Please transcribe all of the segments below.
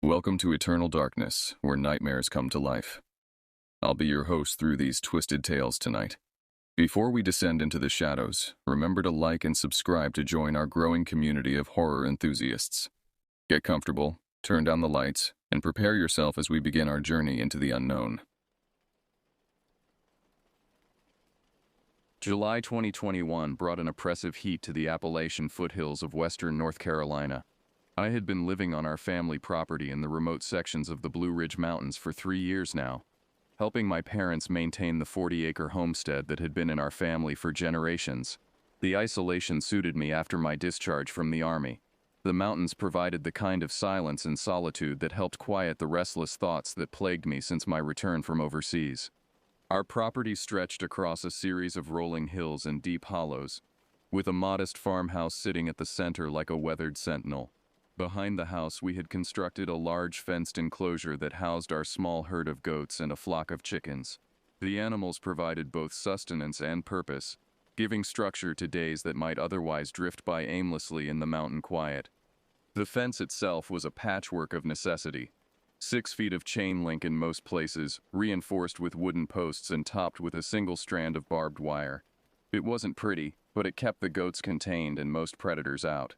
Welcome to Eternal Darkness, where nightmares come to life. I'll be your host through these twisted tales tonight. Before we descend into the shadows, remember to like and subscribe to join our growing community of horror enthusiasts. Get comfortable, turn down the lights, and prepare yourself as we begin our journey into the unknown. July 2021 brought an oppressive heat to the Appalachian foothills of western North Carolina. I had been living on our family property in the remote sections of the Blue Ridge Mountains for 3 years now, helping my parents maintain the 40-acre homestead that had been in our family for generations. The isolation suited me after my discharge from the Army. The mountains provided the kind of silence and solitude that helped quiet the restless thoughts that plagued me since my return from overseas. Our property stretched across a series of rolling hills and deep hollows, with a modest farmhouse sitting at the center like a weathered sentinel. Behind the house, we had constructed a large fenced enclosure that housed our small herd of goats and a flock of chickens. The animals provided both sustenance and purpose, giving structure to days that might otherwise drift by aimlessly in the mountain quiet. The fence itself was a patchwork of necessity. 6 feet of chain link in most places, reinforced with wooden posts and topped with a single strand of barbed wire. It wasn't pretty, but it kept the goats contained and most predators out.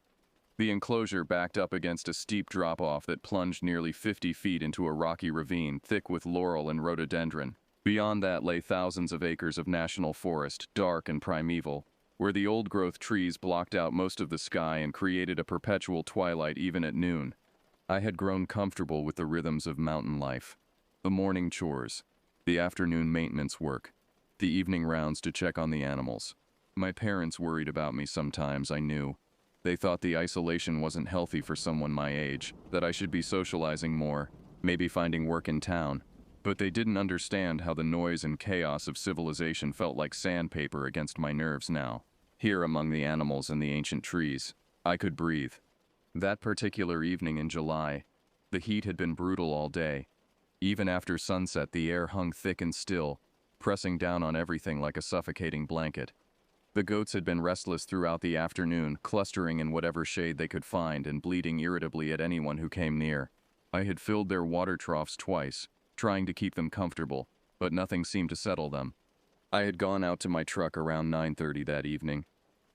The enclosure backed up against a steep drop-off that plunged nearly 50 feet into a rocky ravine thick with laurel and rhododendron. Beyond that lay thousands of acres of national forest, dark and primeval, where the old-growth trees blocked out most of the sky and created a perpetual twilight even at noon. I had grown comfortable with the rhythms of mountain life. The morning chores, the afternoon maintenance work, the evening rounds to check on the animals. My parents worried about me sometimes, I knew. They thought the isolation wasn't healthy for someone my age, that I should be socializing more, maybe finding work in town. But they didn't understand how the noise and chaos of civilization felt like sandpaper against my nerves now. Here among the animals and the ancient trees, I could breathe. That particular evening in July, the heat had been brutal all day. Even after sunset, the air hung thick and still, pressing down on everything like a suffocating blanket. The goats had been restless throughout the afternoon, clustering in whatever shade they could find and bleating irritably at anyone who came near. I had filled their water troughs twice, trying to keep them comfortable, but nothing seemed to settle them. I had gone out to my truck around 9:30 that evening,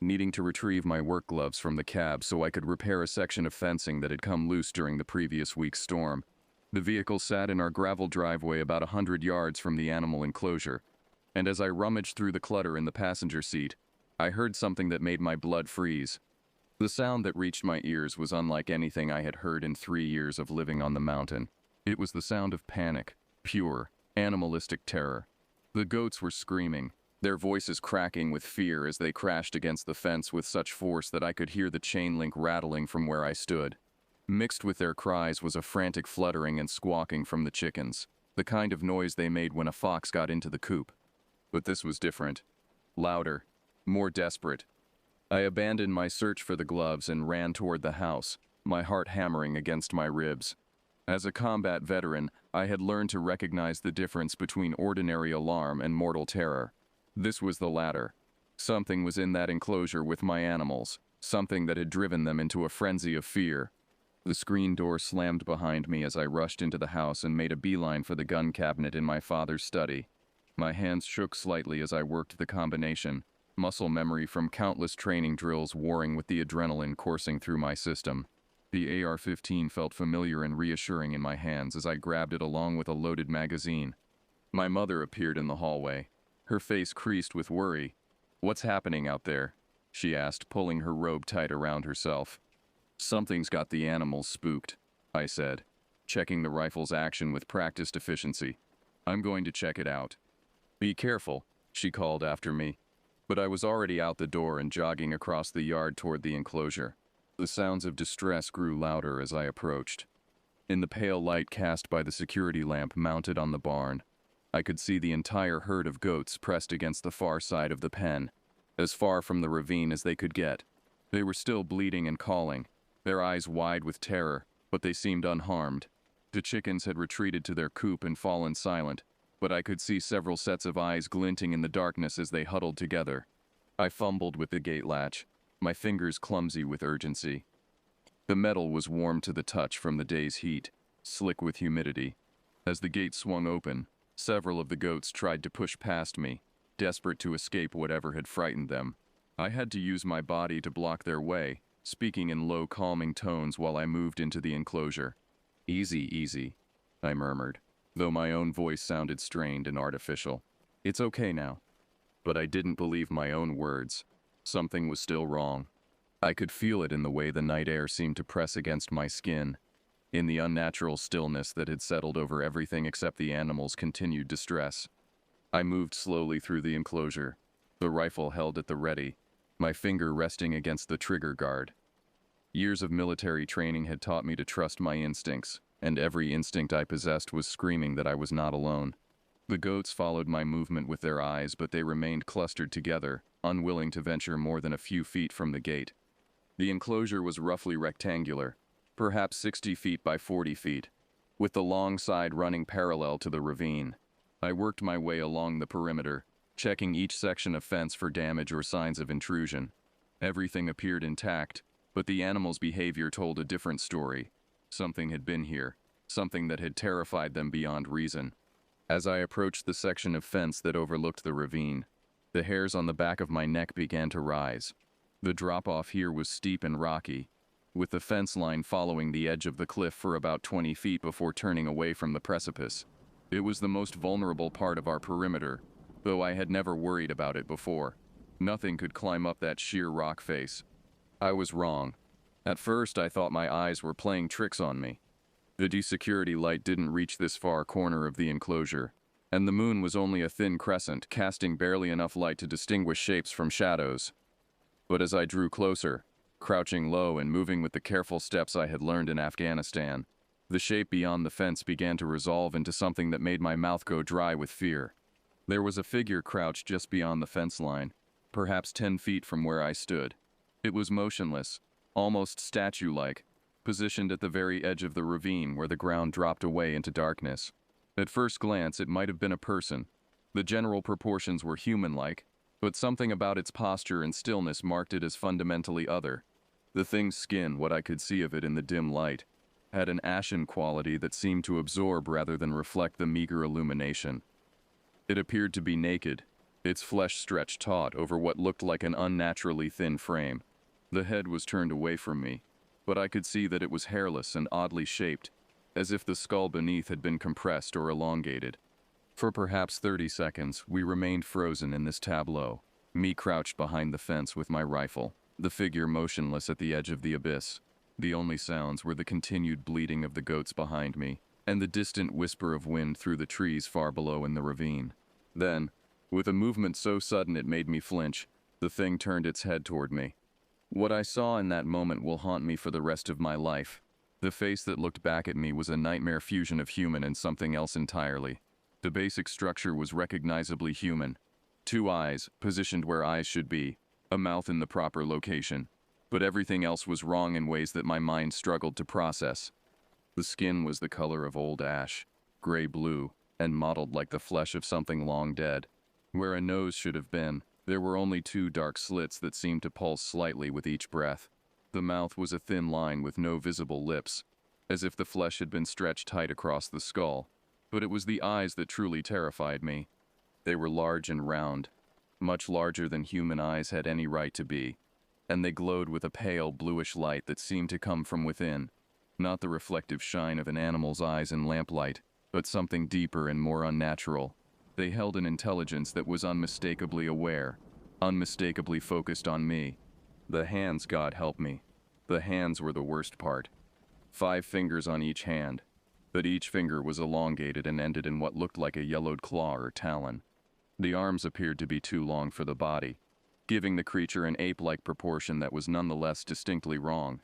needing to retrieve my work gloves from the cab so I could repair a section of fencing that had come loose during the previous week's storm. The vehicle sat in our gravel driveway about 100 yards from the animal enclosure, and as I rummaged through the clutter in the passenger seat, I heard something that made my blood freeze. The sound that reached my ears was unlike anything I had heard in 3 years of living on the mountain. It was the sound of panic, pure, animalistic terror. The goats were screaming, their voices cracking with fear as they crashed against the fence with such force that I could hear the chain link rattling from where I stood. Mixed with their cries was a frantic fluttering and squawking from the chickens, the kind of noise they made when a fox got into the coop. But this was different. Louder. More desperate. I abandoned my search for the gloves and ran toward the house, my heart hammering against my ribs. As a combat veteran, I had learned to recognize the difference between ordinary alarm and mortal terror. This was the latter. Something was in that enclosure with my animals, something that had driven them into a frenzy of fear. The screen door slammed behind me as I rushed into the house and made a beeline for the gun cabinet in my father's study. My hands shook slightly as I worked the combination, muscle memory from countless training drills warring with the adrenaline coursing through my system. The AR-15 felt familiar and reassuring in my hands as I grabbed it along with a loaded magazine. My mother appeared in the hallway, her face creased with worry. "What's happening out there?" she asked, pulling her robe tight around herself. "Something's got the animals spooked," I said, checking the rifle's action with practiced efficiency. "I'm going to check it out." "Be careful," she called after me. But I was already out the door and jogging across the yard toward the enclosure. The sounds of distress grew louder as I approached. In the pale light cast by the security lamp mounted on the barn, I could see the entire herd of goats pressed against the far side of the pen, as far from the ravine as they could get. They were still bleating and calling, their eyes wide with terror, but they seemed unharmed. The chickens had retreated to their coop and fallen silent, but I could see several sets of eyes glinting in the darkness as they huddled together. I fumbled with the gate latch, my fingers clumsy with urgency. The metal was warm to the touch from the day's heat, slick with humidity. As the gate swung open, several of the goats tried to push past me, desperate to escape whatever had frightened them. I had to use my body to block their way, speaking in low, calming tones while I moved into the enclosure. "Easy, easy," I murmured, though my own voice sounded strained and artificial. "It's okay now." But I didn't believe my own words. Something was still wrong. I could feel it in the way the night air seemed to press against my skin, in the unnatural stillness that had settled over everything except the animals' continued distress. I moved slowly through the enclosure, the rifle held at the ready, my finger resting against the trigger guard. Years of military training had taught me to trust my instincts, and every instinct I possessed was screaming that I was not alone. The goats followed my movement with their eyes, but they remained clustered together, unwilling to venture more than a few feet from the gate. The enclosure was roughly rectangular, perhaps 60 feet by 40 feet, with the long side running parallel to the ravine. I worked my way along the perimeter, checking each section of fence for damage or signs of intrusion. Everything appeared intact, but the animals' behavior told a different story. Something had been here, something that had terrified them beyond reason. As I approached the section of fence that overlooked the ravine, the hairs on the back of my neck began to rise. The drop-off here was steep and rocky, with the fence line following the edge of the cliff for about 20 feet before turning away from the precipice. It was the most vulnerable part of our perimeter, though I had never worried about it before. Nothing could climb up that sheer rock face. I was wrong. At first, I thought my eyes were playing tricks on me. The D-security light didn't reach this far corner of the enclosure, and the moon was only a thin crescent, casting barely enough light to distinguish shapes from shadows. But as I drew closer, crouching low and moving with the careful steps I had learned in Afghanistan, the shape beyond the fence began to resolve into something that made my mouth go dry with fear. There was a figure crouched just beyond the fence line, perhaps 10 feet from where I stood. It was motionless, almost statue-like, positioned at the very edge of the ravine where the ground dropped away into darkness. At first glance, it might have been a person. The general proportions were human-like, but something about its posture and stillness marked it as fundamentally other. The thing's skin, what I could see of it in the dim light, had an ashen quality that seemed to absorb rather than reflect the meager illumination. It appeared to be naked, its flesh stretched taut over what looked like an unnaturally thin frame. The head was turned away from me, but I could see that it was hairless and oddly shaped, as if the skull beneath had been compressed or elongated. For perhaps 30 seconds, we remained frozen in this tableau, me crouched behind the fence with my rifle, the figure motionless at the edge of the abyss. The only sounds were the continued bleating of the goats behind me, and the distant whisper of wind through the trees far below in the ravine. Then, with a movement so sudden it made me flinch, the thing turned its head toward me. What I saw in that moment will haunt me for the rest of my life. The face that looked back at me was a nightmare fusion of human and something else entirely. The basic structure was recognizably human. 2 eyes, positioned where eyes should be, a mouth in the proper location. But everything else was wrong in ways that my mind struggled to process. The skin was the color of old ash, gray-blue, and mottled like the flesh of something long dead. Where a nose should have been, there were only 2 dark slits that seemed to pulse slightly with each breath. The mouth was a thin line with no visible lips, as if the flesh had been stretched tight across the skull. But it was the eyes that truly terrified me. They were large and round, much larger than human eyes had any right to be, and they glowed with a pale bluish light that seemed to come from within, not the reflective shine of an animal's eyes in lamplight, but something deeper and more unnatural. They held an intelligence that was unmistakably aware, unmistakably focused on me. The hands, God help me. The hands were the worst part. 5 fingers on each hand, but each finger was elongated and ended in what looked like a yellowed claw or talon. The arms appeared to be too long for the body, giving the creature an ape-like proportion that was nonetheless distinctly wrong.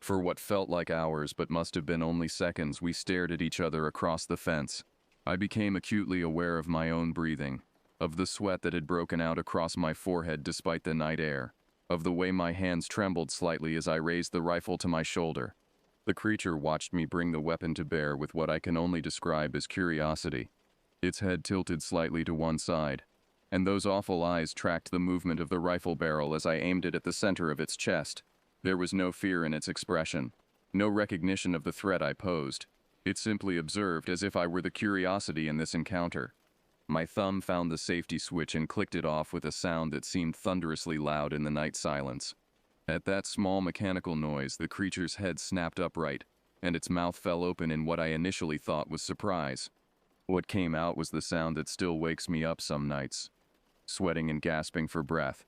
For what felt like hours but must have been only seconds, we stared at each other across the fence. I became acutely aware of my own breathing, of the sweat that had broken out across my forehead despite the night air, of the way my hands trembled slightly as I raised the rifle to my shoulder. The creature watched me bring the weapon to bear with what I can only describe as curiosity. Its head tilted slightly to one side, and those awful eyes tracked the movement of the rifle barrel as I aimed it at the center of its chest. There was no fear in its expression, no recognition of the threat I posed. It simply observed as if I were the curiosity in this encounter. My thumb found the safety switch and clicked it off with a sound that seemed thunderously loud in the night silence. At that small mechanical noise, the creature's head snapped upright, and its mouth fell open in what I initially thought was surprise. What came out was the sound that still wakes me up some nights, sweating and gasping for breath.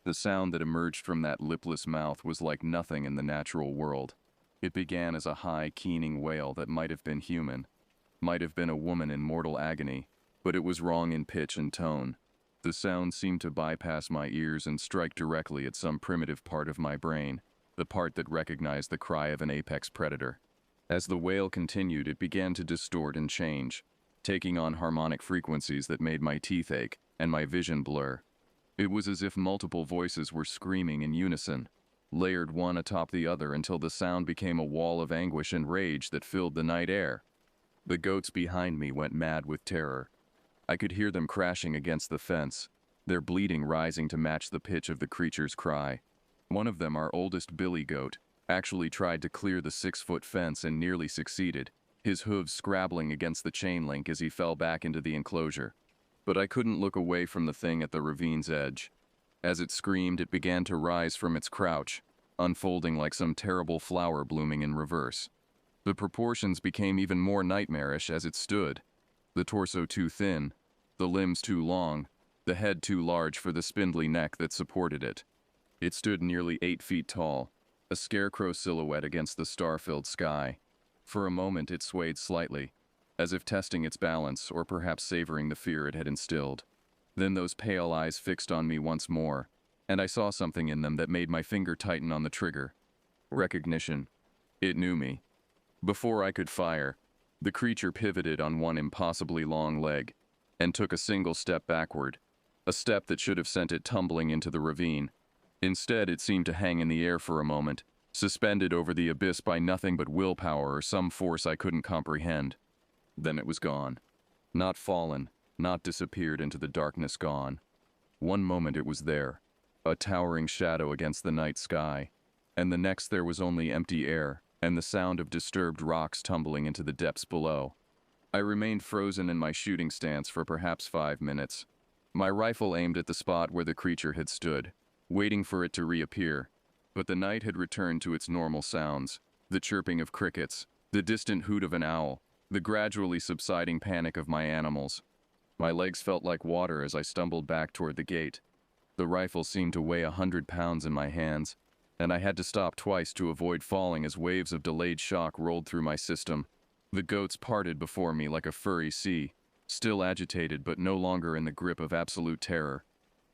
The sound that emerged from that lipless mouth was like nothing in the natural world. It began as a high, keening wail that might have been human, might have been a woman in mortal agony, but it was wrong in pitch and tone. The sound seemed to bypass my ears and strike directly at some primitive part of my brain, the part that recognized the cry of an apex predator. As the wail continued, it began to distort and change, taking on harmonic frequencies that made my teeth ache and my vision blur. It was as if multiple voices were screaming in unison, layered one atop the other until the sound became a wall of anguish and rage that filled the night air. The goats behind me went mad with terror. I could hear them crashing against the fence, their bleating rising to match the pitch of the creature's cry. One of them, our oldest billy goat, actually tried to clear the 6-foot fence and nearly succeeded, his hooves scrabbling against the chain link as he fell back into the enclosure. But I couldn't look away from the thing at the ravine's edge. As it screamed, it began to rise from its crouch, unfolding like some terrible flower blooming in reverse. The proportions became even more nightmarish as it stood, the torso too thin, the limbs too long, the head too large for the spindly neck that supported it. It stood nearly 8 feet tall, a scarecrow silhouette against the star-filled sky. For a moment it swayed slightly, as if testing its balance or perhaps savoring the fear it had instilled. Then those pale eyes fixed on me once more, and I saw something in them that made my finger tighten on the trigger. Recognition. It knew me. Before I could fire, the creature pivoted on one impossibly long leg and took a single step backward, a step that should have sent it tumbling into the ravine. Instead, it seemed to hang in the air for a moment, suspended over the abyss by nothing but willpower or some force I couldn't comprehend. Then it was gone. Not fallen, not disappeared into the darkness, gone. One moment it was there, a towering shadow against the night sky, and the next there was only empty air and the sound of disturbed rocks tumbling into the depths below. I remained frozen in my shooting stance for perhaps 5 minutes, my rifle aimed at the spot where the creature had stood, waiting for it to reappear. But the night had returned to its normal sounds, the chirping of crickets, the distant hoot of an owl, the gradually subsiding panic of my animals. My legs felt like water as I stumbled back toward the gate. The rifle seemed to weigh 100 pounds in my hands, and I had to stop twice to avoid falling as waves of delayed shock rolled through my system. The goats parted before me like a furry sea, still agitated but no longer in the grip of absolute terror.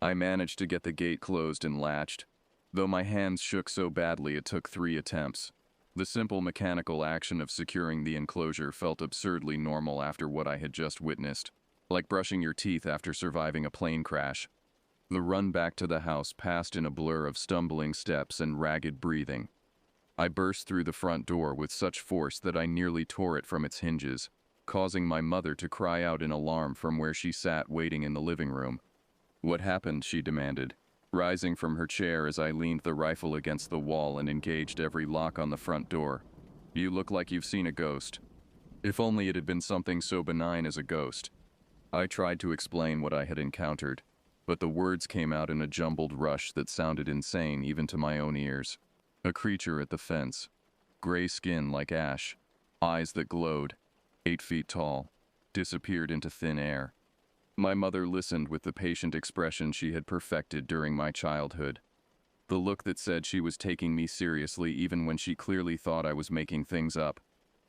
I managed to get the gate closed and latched, though my hands shook so badly it took 3 attempts. The simple mechanical action of securing the enclosure felt absurdly normal after what I had just witnessed, like brushing your teeth after surviving a plane crash. The run back to the house passed in a blur of stumbling steps and ragged breathing. I burst through the front door with such force that I nearly tore it from its hinges, causing my mother to cry out in alarm from where she sat waiting in the living room. "What happened?" she demanded, rising from her chair as I leaned the rifle against the wall and engaged every lock on the front door. "You look like you've seen a ghost." If only it had been something so benign as a ghost. I tried to explain what I had encountered, but the words came out in a jumbled rush that sounded insane even to my own ears. A creature at the fence, gray skin like ash, eyes that glowed, 8 feet tall, disappeared into thin air. My mother listened with the patient expression she had perfected during my childhood. The look that said she was taking me seriously even when she clearly thought I was making things up.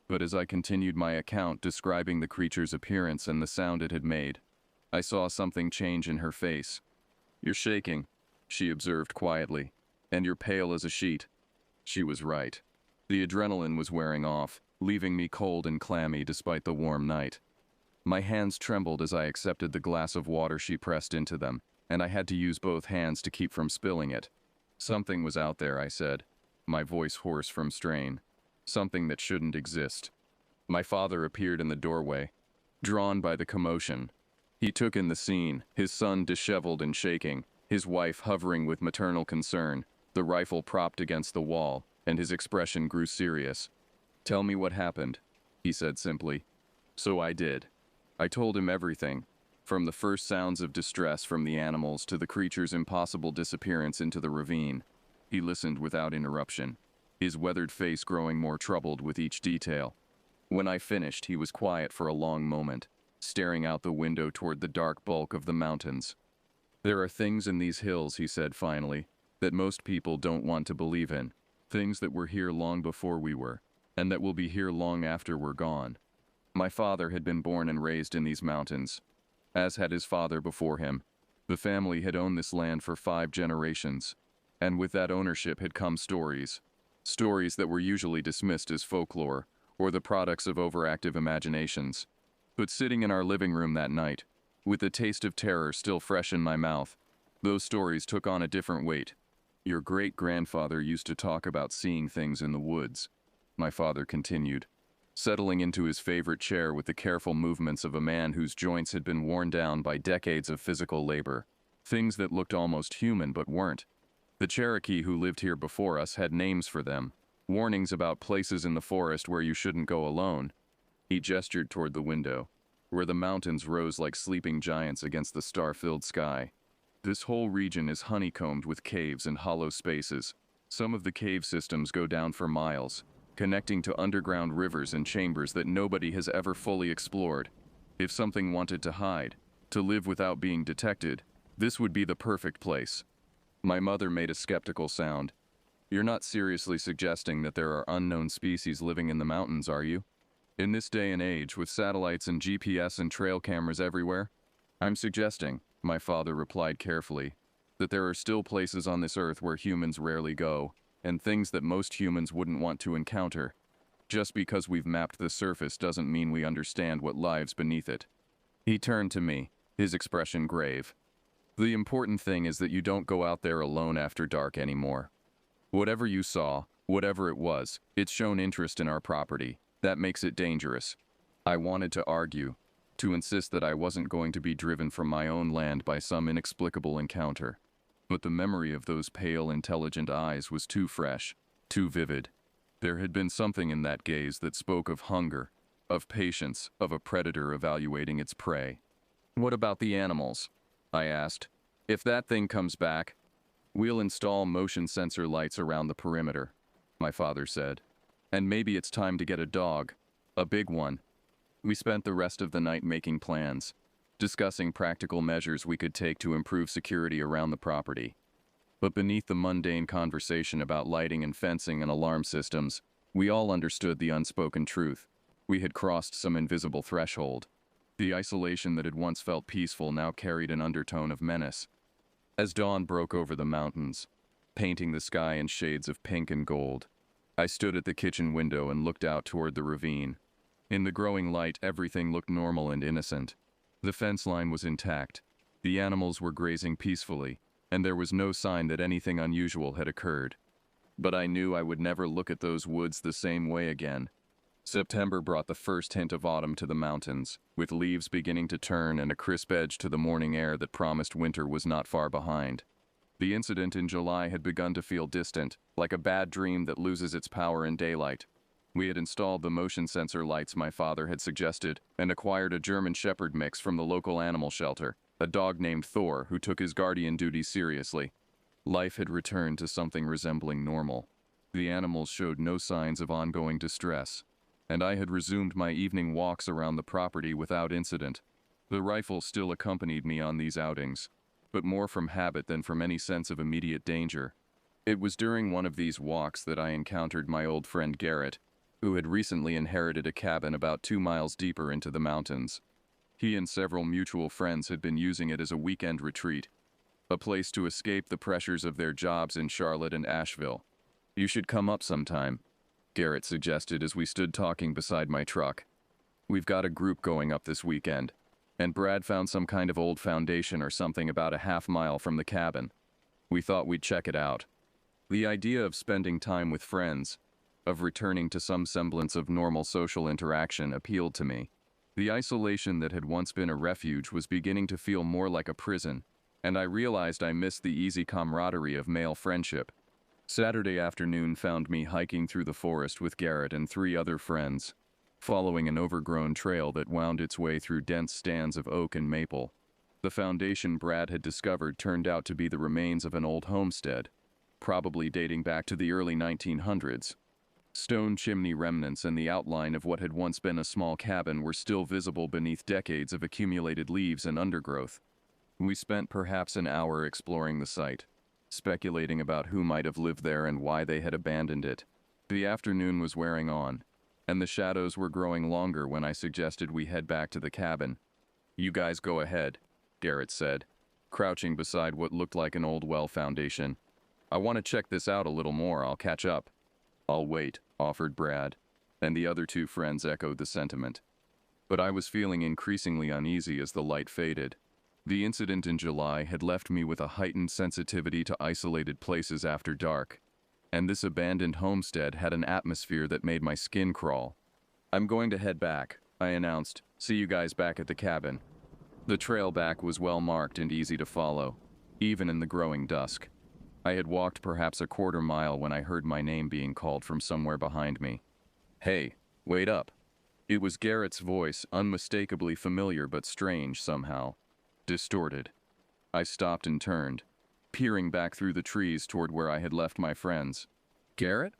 But as I continued my account describing the creature's appearance and the sound it had made, I saw something change in her face. "You're shaking," she observed quietly, "and you're pale as a sheet." She was right. The adrenaline was wearing off, leaving me cold and clammy despite the warm night. My hands trembled as I accepted the glass of water she pressed into them, and I had to use both hands to keep from spilling it. "Something was out there," I said, my voice hoarse from strain. "Something that shouldn't exist." My father appeared in the doorway, drawn by the commotion. He took in the scene, his son disheveled and shaking, his wife hovering with maternal concern, the rifle propped against the wall, and his expression grew serious. "Tell me what happened." he said simply. So I did. I told him everything, from the first sounds of distress from the animals to the creature's impossible disappearance into the ravine. He listened without interruption, his weathered face growing more troubled with each detail. When I finished, he was quiet for a long moment, staring out the window toward the dark bulk of the mountains. There are things in these hills, he said finally, that most people don't want to believe in. Things that were here long before we were, and that will be here long after we're gone. My father had been born and raised in these mountains, as had his father before him. The family had owned this land for 5 generations, and with that ownership had come stories. Stories that were usually dismissed as folklore, or the products of overactive imaginations. But sitting in our living room that night, with the taste of terror still fresh in my mouth, those stories took on a different weight. Your great-grandfather used to talk about seeing things in the woods, my father continued, settling into his favorite chair with the careful movements of a man whose joints had been worn down by decades of physical labor. Things that looked almost human but weren't. The Cherokee who lived here before us had names for them, warnings about places in the forest where you shouldn't go alone. He gestured toward the window, where the mountains rose like sleeping giants against the star-filled sky. This whole region is honeycombed with caves and hollow spaces. Some of the cave systems go down for miles, connecting to underground rivers and chambers that nobody has ever fully explored. If something wanted to hide, to live without being detected, this would be the perfect place. My mother made a skeptical sound. You're not seriously suggesting that there are unknown species living in the mountains, are you? In this day and age, with satellites and GPS and trail cameras everywhere? I'm suggesting, my father replied carefully, that there are still places on this earth where humans rarely go, and things that most humans wouldn't want to encounter. Just because we've mapped the surface doesn't mean we understand what lies beneath it. He turned to me, his expression grave. The important thing is that you don't go out there alone after dark anymore. Whatever you saw, whatever it was, it's shown interest in our property. That makes it dangerous. I wanted to argue, to insist that I wasn't going to be driven from my own land by some inexplicable encounter. But the memory of those pale, intelligent eyes was too fresh, too vivid. There had been something in that gaze that spoke of hunger, of patience, of a predator evaluating its prey. What about the animals? I asked. If that thing comes back, we'll install motion sensor lights around the perimeter, my father said. And maybe it's time to get a dog, a big one. We spent the rest of the night making plans, discussing practical measures we could take to improve security around the property. But beneath the mundane conversation about lighting and fencing and alarm systems, we all understood the unspoken truth. We had crossed some invisible threshold. The isolation that had once felt peaceful now carried an undertone of menace. As dawn broke over the mountains, painting the sky in shades of pink and gold, I stood at the kitchen window and looked out toward the ravine. In the growing light, everything looked normal and innocent. The fence line was intact. The animals were grazing peacefully, and there was no sign that anything unusual had occurred. But I knew I would never look at those woods the same way again. September brought the first hint of autumn to the mountains, with leaves beginning to turn and a crisp edge to the morning air that promised winter was not far behind. The incident in July had begun to feel distant, like a bad dream that loses its power in daylight. We had installed the motion sensor lights my father had suggested and acquired a German Shepherd mix from the local animal shelter, a dog named Thor who took his guardian duties seriously. Life had returned to something resembling normal. The animals showed no signs of ongoing distress, and I had resumed my evening walks around the property without incident. The rifle still accompanied me on these outings, but more from habit than from any sense of immediate danger. It was during one of these walks that I encountered my old friend Garrett, who had recently inherited a cabin about 2 miles deeper into the mountains. He and several mutual friends had been using it as a weekend retreat, a place to escape the pressures of their jobs in Charlotte and Asheville. You should come up sometime, Garrett suggested as we stood talking beside my truck. We've got a group going up this weekend, and Brad found some kind of old foundation or something about a half-mile from the cabin. We thought we'd check it out. The idea of spending time with friends, of returning to some semblance of normal social interaction appealed to me. The isolation that had once been a refuge was beginning to feel more like a prison, and I realized I missed the easy camaraderie of male friendship. Saturday afternoon found me hiking through the forest with Garrett and 3 other friends. following an overgrown trail that wound its way through dense stands of oak and maple. The foundation Brad had discovered turned out to be the remains of an old homestead, probably dating back to the early 1900s. Stone chimney remnants and the outline of what had once been a small cabin were still visible beneath decades of accumulated leaves and undergrowth. We spent perhaps an hour exploring the site, speculating about who might have lived there and why they had abandoned it. The afternoon was wearing on, and the shadows were growing longer when I suggested we head back to the cabin. "You guys go ahead," Garrett said, crouching beside what looked like an old well foundation. "I want to check this out a little more. I'll catch up." "I'll wait," offered Brad, and the other two friends echoed the sentiment. But I was feeling increasingly uneasy as the light faded. The incident in July had left me with a heightened sensitivity to isolated places after dark, and this abandoned homestead had an atmosphere that made my skin crawl. "I'm going to head back," I announced. "See you guys back at the cabin." The trail back was well marked and easy to follow, even in the growing dusk. I had walked perhaps a quarter mile when I heard my name being called from somewhere behind me. "Hey, wait up." It was Garrett's voice, unmistakably familiar but strange somehow. Distorted. I stopped and turned, peering back through the trees toward where I had left my friends. "Garrett?"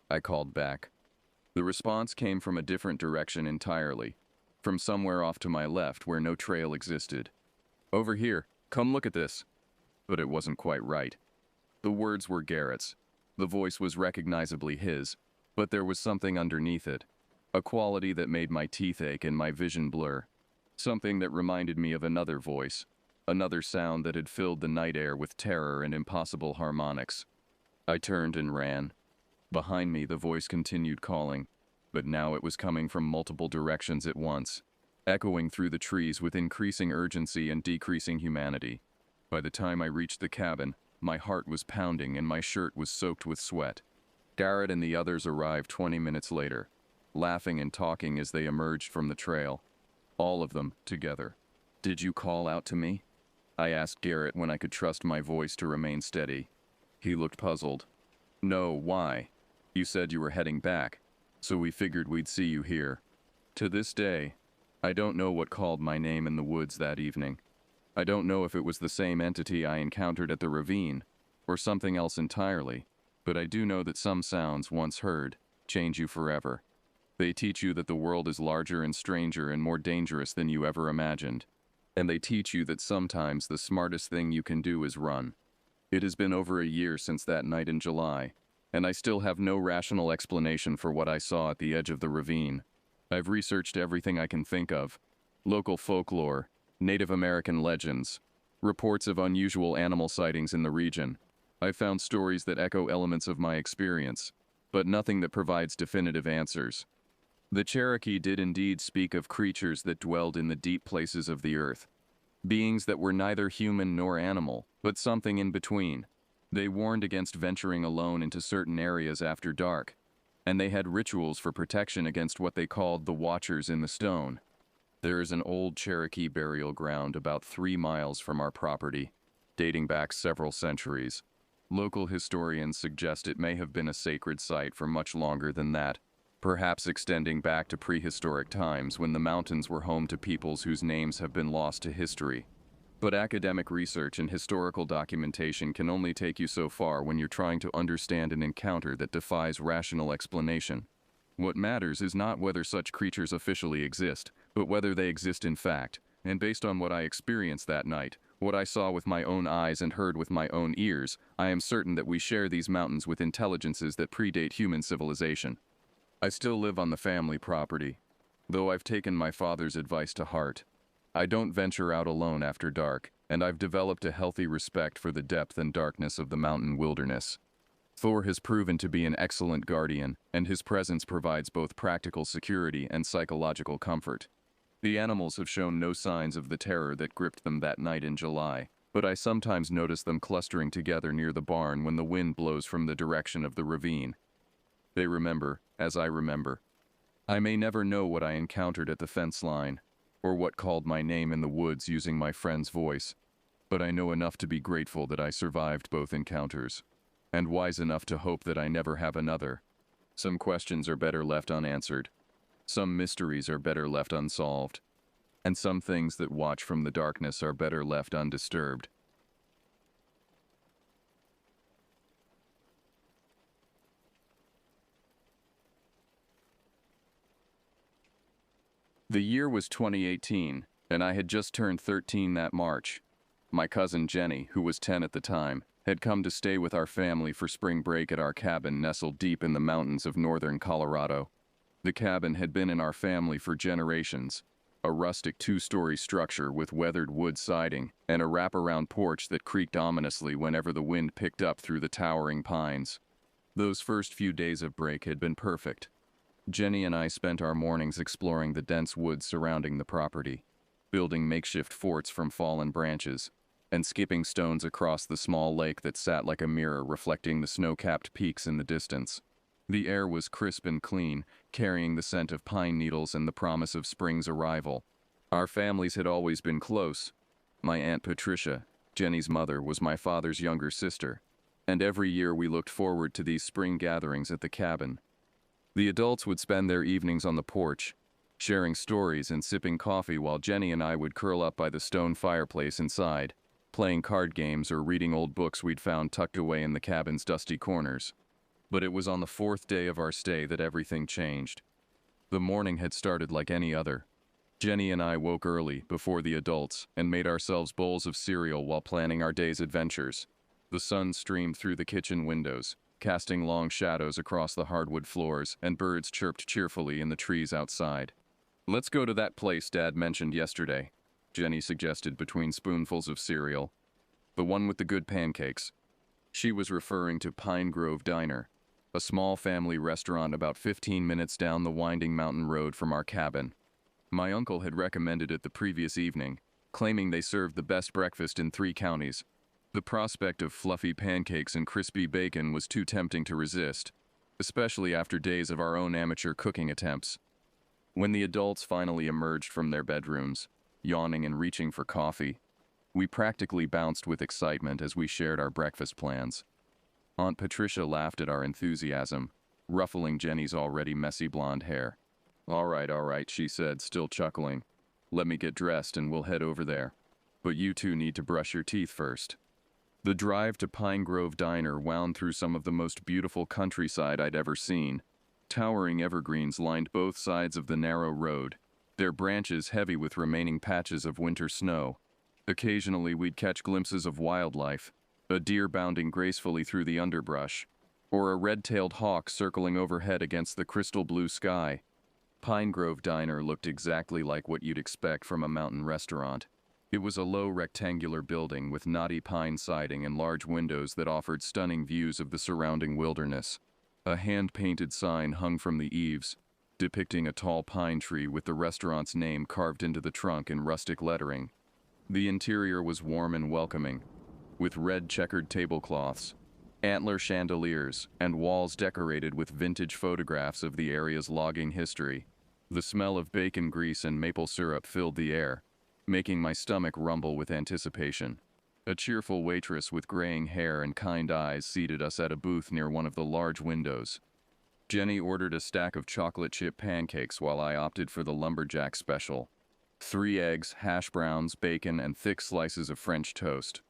I called back. The response came from a different direction entirely, from somewhere off to my left where no trail existed. "Over here, come look at this." But it wasn't quite right. The words were Garrett's. The voice was recognizably his, but there was something underneath it, a quality that made my teeth ache and my vision blur. Something that reminded me of another voice, another sound that had filled the night air with terror and impossible harmonics. I turned and ran. Behind me, the voice continued calling, but now it was coming from multiple directions at once, echoing through the trees with increasing urgency and decreasing humanity. By the time I reached the cabin, my heart was pounding and my shirt was soaked with sweat. Garrett and the others arrived 20 minutes later, laughing and talking as they emerged from the trail. All of them together. "Did you call out to me?" I asked Garrett when I could trust my voice to remain steady. He looked puzzled. "No, why? You said you were heading back, so we figured we'd see you here." To this day, I don't know what called my name in the woods that evening. I don't know if it was the same entity I encountered at the ravine, or something else entirely, but I do know that some sounds, once heard, change you forever. They teach you that the world is larger and stranger and more dangerous than you ever imagined. And they teach you that sometimes the smartest thing you can do is run. It has been over a year since that night in July, and I still have no rational explanation for what I saw at the edge of the ravine. I've researched everything I can think of: local folklore, Native American legends, reports of unusual animal sightings in the region. I've found stories that echo elements of my experience, but nothing that provides definitive answers. The Cherokee did indeed speak of creatures that dwelled in the deep places of the earth, beings that were neither human nor animal, but something in between. They warned against venturing alone into certain areas after dark, and they had rituals for protection against what they called the Watchers in the Stone. There is an old Cherokee burial ground about 3 miles from our property, dating back several centuries. Local historians suggest it may have been a sacred site for much longer than that, perhaps extending back to prehistoric times when the mountains were home to peoples whose names have been lost to history. But academic research and historical documentation can only take you so far when you're trying to understand an encounter that defies rational explanation. What matters is not whether such creatures officially exist, but whether they exist in fact, and based on what I experienced that night, what I saw with my own eyes and heard with my own ears, I am certain that we share these mountains with intelligences that predate human civilization. I still live on the family property, though I've taken my father's advice to heart. I don't venture out alone after dark, and I've developed a healthy respect for the depth and darkness of the mountain wilderness. Thor has proven to be an excellent guardian, and his presence provides both practical security and psychological comfort. The animals have shown no signs of the terror that gripped them that night in July, but I sometimes notice them clustering together near the barn when the wind blows from the direction of the ravine. They remember, as I remember. I may never know what I encountered at the fence line, or what called my name in the woods using my friend's voice, but I know enough to be grateful that I survived both encounters, and wise enough to hope that I never have another. Some questions are better left unanswered. Some mysteries are better left unsolved, and some things that watch from the darkness are better left undisturbed. The year was 2018, and I had just turned 13 that March. My cousin Jenny, who was 10 at the time, had come to stay with our family for spring break at our cabin nestled deep in the mountains of northern Colorado. The cabin had been in our family for generations, a rustic two-story structure with weathered wood siding and a wraparound porch that creaked ominously whenever the wind picked up through the towering pines. Those first few days of break had been perfect. Jenny and I spent our mornings exploring the dense woods surrounding the property, building makeshift forts from fallen branches, and skipping stones across the small lake that sat like a mirror reflecting the snow-capped peaks in the distance. The air was crisp and clean, carrying the scent of pine needles and the promise of spring's arrival. Our families had always been close. My Aunt Patricia, Jenny's mother, was my father's younger sister, and every year we looked forward to these spring gatherings at the cabin. The adults would spend their evenings on the porch, sharing stories and sipping coffee while Jenny and I would curl up by the stone fireplace inside, playing card games or reading old books we'd found tucked away in the cabin's dusty corners. But it was on the fourth day of our stay that everything changed. The morning had started like any other. Jenny and I woke early, before the adults, and made ourselves bowls of cereal while planning our day's adventures. The sun streamed through the kitchen windows, casting long shadows across the hardwood floors, and birds chirped cheerfully in the trees outside. "Let's go to that place Dad mentioned yesterday," Jenny suggested between spoonfuls of cereal. "The one with the good pancakes." She was referring to Pine Grove Diner, a small family restaurant about 15 minutes down the winding mountain road from our cabin. My uncle had recommended it the previous evening, claiming they served the best breakfast in 3 counties. The prospect of fluffy pancakes and crispy bacon was too tempting to resist, especially after days of our own amateur cooking attempts. When the adults finally emerged from their bedrooms, yawning and reaching for coffee, we practically bounced with excitement as we shared our breakfast plans. Aunt Patricia laughed at our enthusiasm, ruffling Jenny's already messy blonde hair. All right, she said, still chuckling. "Let me get dressed and we'll head over there. But you two need to brush your teeth first." The drive to Pine Grove Diner wound through some of the most beautiful countryside I'd ever seen. Towering evergreens lined both sides of the narrow road, their branches heavy with remaining patches of winter snow. Occasionally we'd catch glimpses of wildlife, a deer bounding gracefully through the underbrush, or a red-tailed hawk circling overhead against the crystal blue sky. Pine Grove Diner looked exactly like what you'd expect from a mountain restaurant. It was a low rectangular building with knotty pine siding and large windows that offered stunning views of the surrounding wilderness. A hand-painted sign hung from the eaves, depicting a tall pine tree with the restaurant's name carved into the trunk in rustic lettering. The interior was warm and welcoming, with red checkered tablecloths, antler chandeliers, and walls decorated with vintage photographs of the area's logging history. The smell of bacon grease and maple syrup filled the air, making my stomach rumble with anticipation. A cheerful waitress with graying hair and kind eyes seated us at a booth near one of the large windows. Jenny ordered a stack of chocolate chip pancakes while I opted for the lumberjack special. 3 eggs, hash browns, bacon, and thick slices of French toast.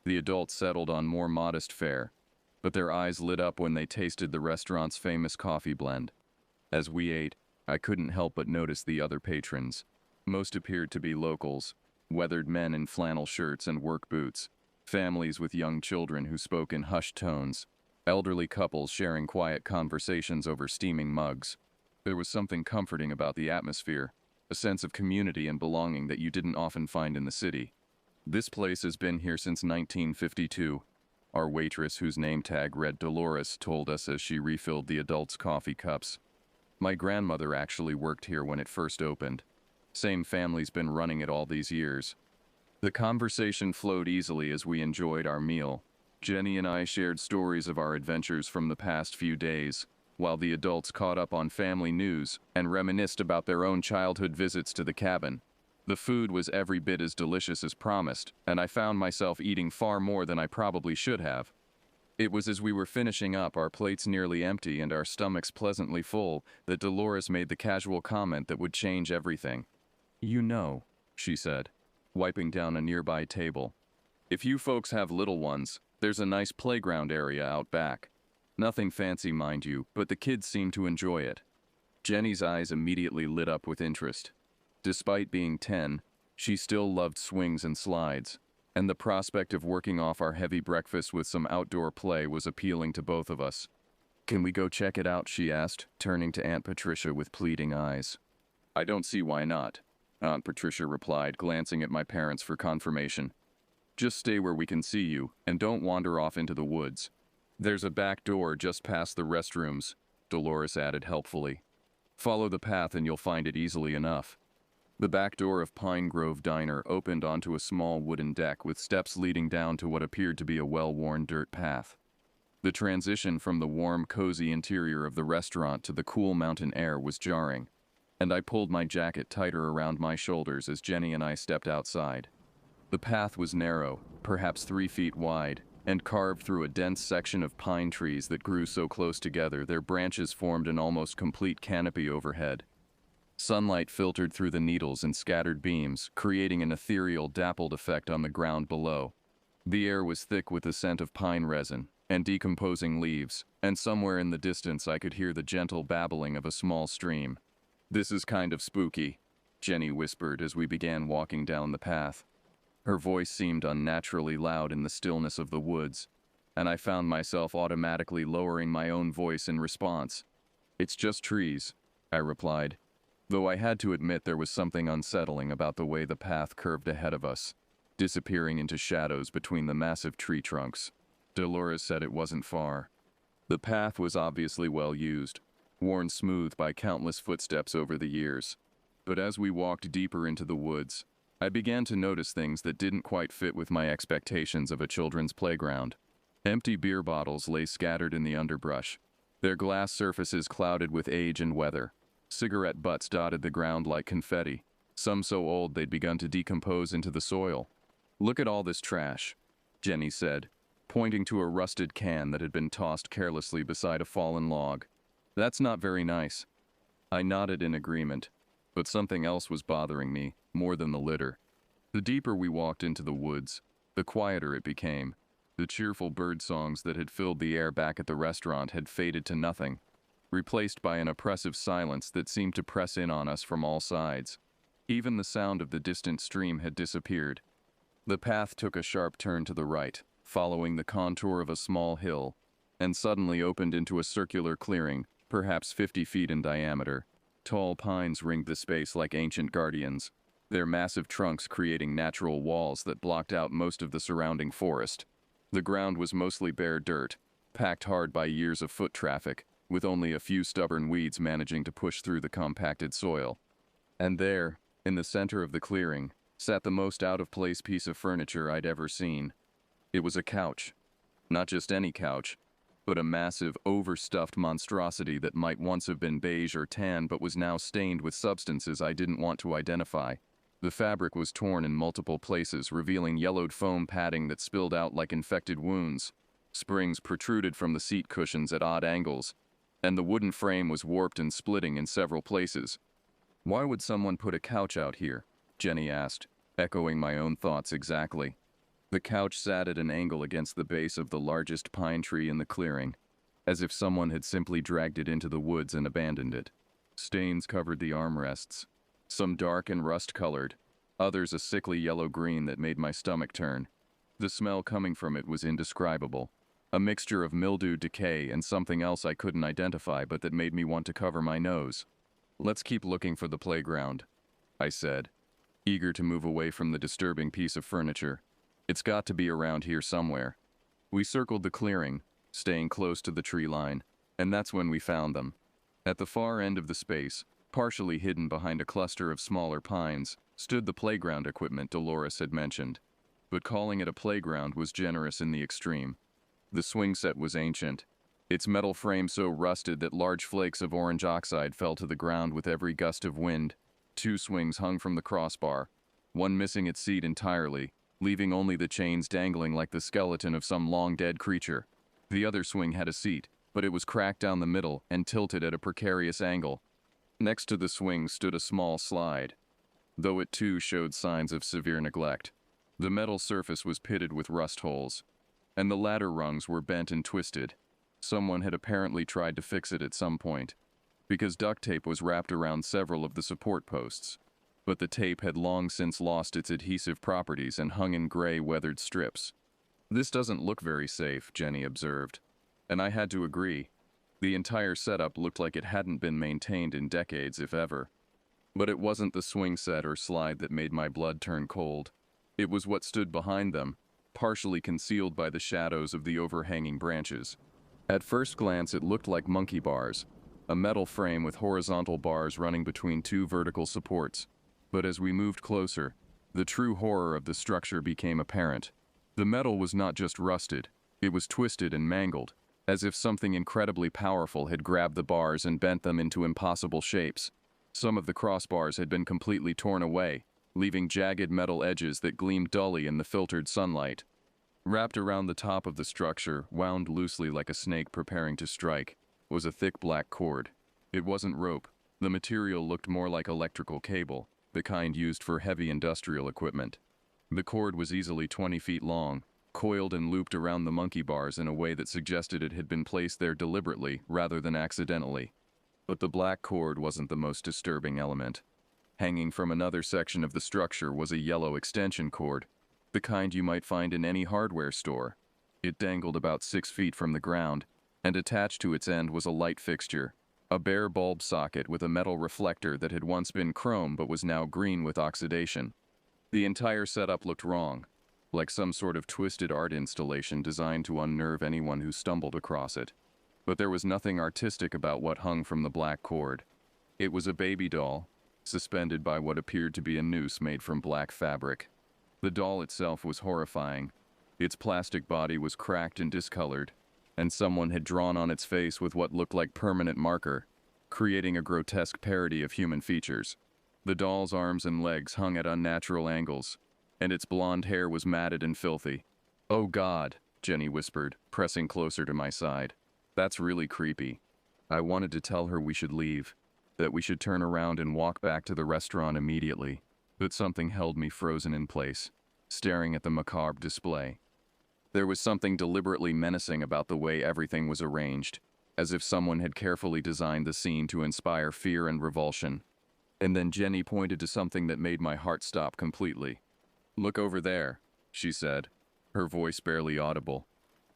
The adults settled on more modest fare, but their eyes lit up when they tasted the restaurant's famous coffee blend. As we ate, I couldn't help but notice the other patrons. Most appeared to be locals, weathered men in flannel shirts and work boots, families with young children who spoke in hushed tones, elderly couples sharing quiet conversations over steaming mugs. There was something comforting about the atmosphere, a sense of community and belonging that you didn't often find in the city. "This place has been here since 1952, our waitress, whose name tag read Dolores, told us as she refilled the adults' coffee cups. "My grandmother actually worked here when it first opened. Same family's been running it all these years." The conversation flowed easily as we enjoyed our meal. Jenny and I shared stories of our adventures from the past few days, while the adults caught up on family news and reminisced about their own childhood visits to the cabin. The food was every bit as delicious as promised, and I found myself eating far more than I probably should have. It was as we were finishing up, our plates nearly empty and our stomachs pleasantly full, that Dolores made the casual comment that would change everything. "You know," she said, wiping down a nearby table, "if you folks have little ones, there's a nice playground area out back. Nothing fancy, mind you, but the kids seem to enjoy it." Jenny's eyes immediately lit up with interest. Despite being 10, she still loved swings and slides, and the prospect of working off our heavy breakfast with some outdoor play was appealing to both of us. "Can we go check it out?" she asked, turning to Aunt Patricia with pleading eyes. "I don't see why not," Aunt Patricia replied, glancing at my parents for confirmation. "Just stay where we can see you, and don't wander off into the woods. There's a back door just past the restrooms," Dolores added helpfully. "Follow the path and you'll find it easily enough." The back door of Pine Grove Diner opened onto a small wooden deck with steps leading down to what appeared to be a well-worn dirt path. The transition from the warm, cozy interior of the restaurant to the cool mountain air was jarring, and I pulled my jacket tighter around my shoulders as Jenny and I stepped outside. The path was narrow, perhaps 3 feet wide, and carved through a dense section of pine trees that grew so close together their branches formed an almost complete canopy overhead. Sunlight filtered through the needles and scattered beams, creating an ethereal, dappled effect on the ground below. The air was thick with the scent of pine resin and decomposing leaves, and somewhere in the distance I could hear the gentle babbling of a small stream. "This is kind of spooky," Jenny whispered as we began walking down the path. Her voice seemed unnaturally loud in the stillness of the woods, and I found myself automatically lowering my own voice in response. "It's just trees," I replied, though I had to admit there was something unsettling about the way the path curved ahead of us, disappearing into shadows between the massive tree trunks. Dolores said it wasn't far. The path was obviously well used, worn smooth by countless footsteps over the years. But as we walked deeper into the woods, I began to notice things that didn't quite fit with my expectations of a children's playground. Empty beer bottles lay scattered in the underbrush, their glass surfaces clouded with age and weather. Cigarette butts dotted the ground like confetti, some so old they'd begun to decompose into the soil. "Look at all this trash," Jenny said, pointing to a rusted can that had been tossed carelessly beside a fallen log. "That's not very nice." I nodded in agreement, but something else was bothering me, more than the litter. The deeper we walked into the woods, the quieter it became. The cheerful bird songs that had filled the air back at the restaurant had faded to nothing, replaced by an oppressive silence that seemed to press in on us from all sides. Even the sound of the distant stream had disappeared. The path took a sharp turn to the right, following the contour of a small hill, and suddenly opened into a circular clearing, perhaps 50 feet in diameter. Tall pines ringed the space like ancient guardians, their massive trunks creating natural walls that blocked out most of the surrounding forest. The ground was mostly bare dirt, packed hard by years of foot traffic, with only a few stubborn weeds managing to push through the compacted soil. And there, in the center of the clearing, sat the most out-of-place piece of furniture I'd ever seen. It was a couch. Not just any couch, but a massive, overstuffed monstrosity that might once have been beige or tan but was now stained with substances I didn't want to identify. The fabric was torn in multiple places, revealing yellowed foam padding that spilled out like infected wounds. Springs protruded from the seat cushions at odd angles, and the wooden frame was warped and splitting in several places. "Why would someone put a couch out here?" Jenny asked, echoing my own thoughts exactly. The couch sat at an angle against the base of the largest pine tree in the clearing, as if someone had simply dragged it into the woods and abandoned it. Stains covered the armrests, some dark and rust-colored, others a sickly yellow-green that made my stomach turn. The smell coming from it was indescribable, a mixture of mildew, decay, and something else I couldn't identify but that made me want to cover my nose. "Let's keep looking for the playground," I said, eager to move away from the disturbing piece of furniture. "It's got to be around here somewhere." We circled the clearing, staying close to the tree line, and that's when we found them. At the far end of the space, partially hidden behind a cluster of smaller pines, stood the playground equipment Dolores had mentioned. But calling it a playground was generous in the extreme. The swing set was ancient, its metal frame so rusted that large flakes of orange oxide fell to the ground with every gust of wind. 2 swings hung from the crossbar, one missing its seat entirely, leaving only the chains dangling like the skeleton of some long-dead creature. The other swing had a seat, but it was cracked down the middle and tilted at a precarious angle. Next to the swing stood a small slide, though it too showed signs of severe neglect. The metal surface was pitted with rust holes, and the ladder rungs were bent and twisted. Someone had apparently tried to fix it at some point, because duct tape was wrapped around several of the support posts. But the tape had long since lost its adhesive properties and hung in gray, weathered strips. "This doesn't look very safe," Jenny observed, and I had to agree. The entire setup looked like it hadn't been maintained in decades, if ever. But it wasn't the swing set or slide that made my blood turn cold. It was what stood behind them, partially concealed by the shadows of the overhanging branches. At first glance, it looked like monkey bars, a metal frame with horizontal bars running between two vertical supports. But as we moved closer, the true horror of the structure became apparent. The metal was not just rusted, it was twisted and mangled, as if something incredibly powerful had grabbed the bars and bent them into impossible shapes. Some of the crossbars had been completely torn away, leaving jagged metal edges that gleamed dully in the filtered sunlight. Wrapped around the top of the structure, wound loosely like a snake preparing to strike, was a thick black cord. It wasn't rope. The material looked more like electrical cable, the kind used for heavy industrial equipment. The cord was easily 20 feet long, coiled and looped around the monkey bars in a way that suggested it had been placed there deliberately rather than accidentally. But the black cord wasn't the most disturbing element. Hanging from another section of the structure was a yellow extension cord, the kind you might find in any hardware store. It dangled about 6 feet from the ground, and attached to its end was a light fixture, a bare bulb socket with a metal reflector that had once been chrome but was now green with oxidation. The entire setup looked wrong, like some sort of twisted art installation designed to unnerve anyone who stumbled across it. But there was nothing artistic about what hung from the black cord. It was a baby doll, suspended by what appeared to be a noose made from black fabric. The doll itself was horrifying. Its plastic body was cracked and discolored, and someone had drawn on its face with what looked like permanent marker, creating a grotesque parody of human features. The doll's arms and legs hung at unnatural angles, and its blonde hair was matted and filthy. "Oh God," Jenny whispered, pressing closer to my side. "That's really creepy." I wanted to tell her we should leave, that we should turn around and walk back to the restaurant immediately, but something held me frozen in place, staring at the macabre display. There was something deliberately menacing about the way everything was arranged, as if someone had carefully designed the scene to inspire fear and revulsion. And then Jenny pointed to something that made my heart stop completely. "Look over there," she said, her voice barely audible.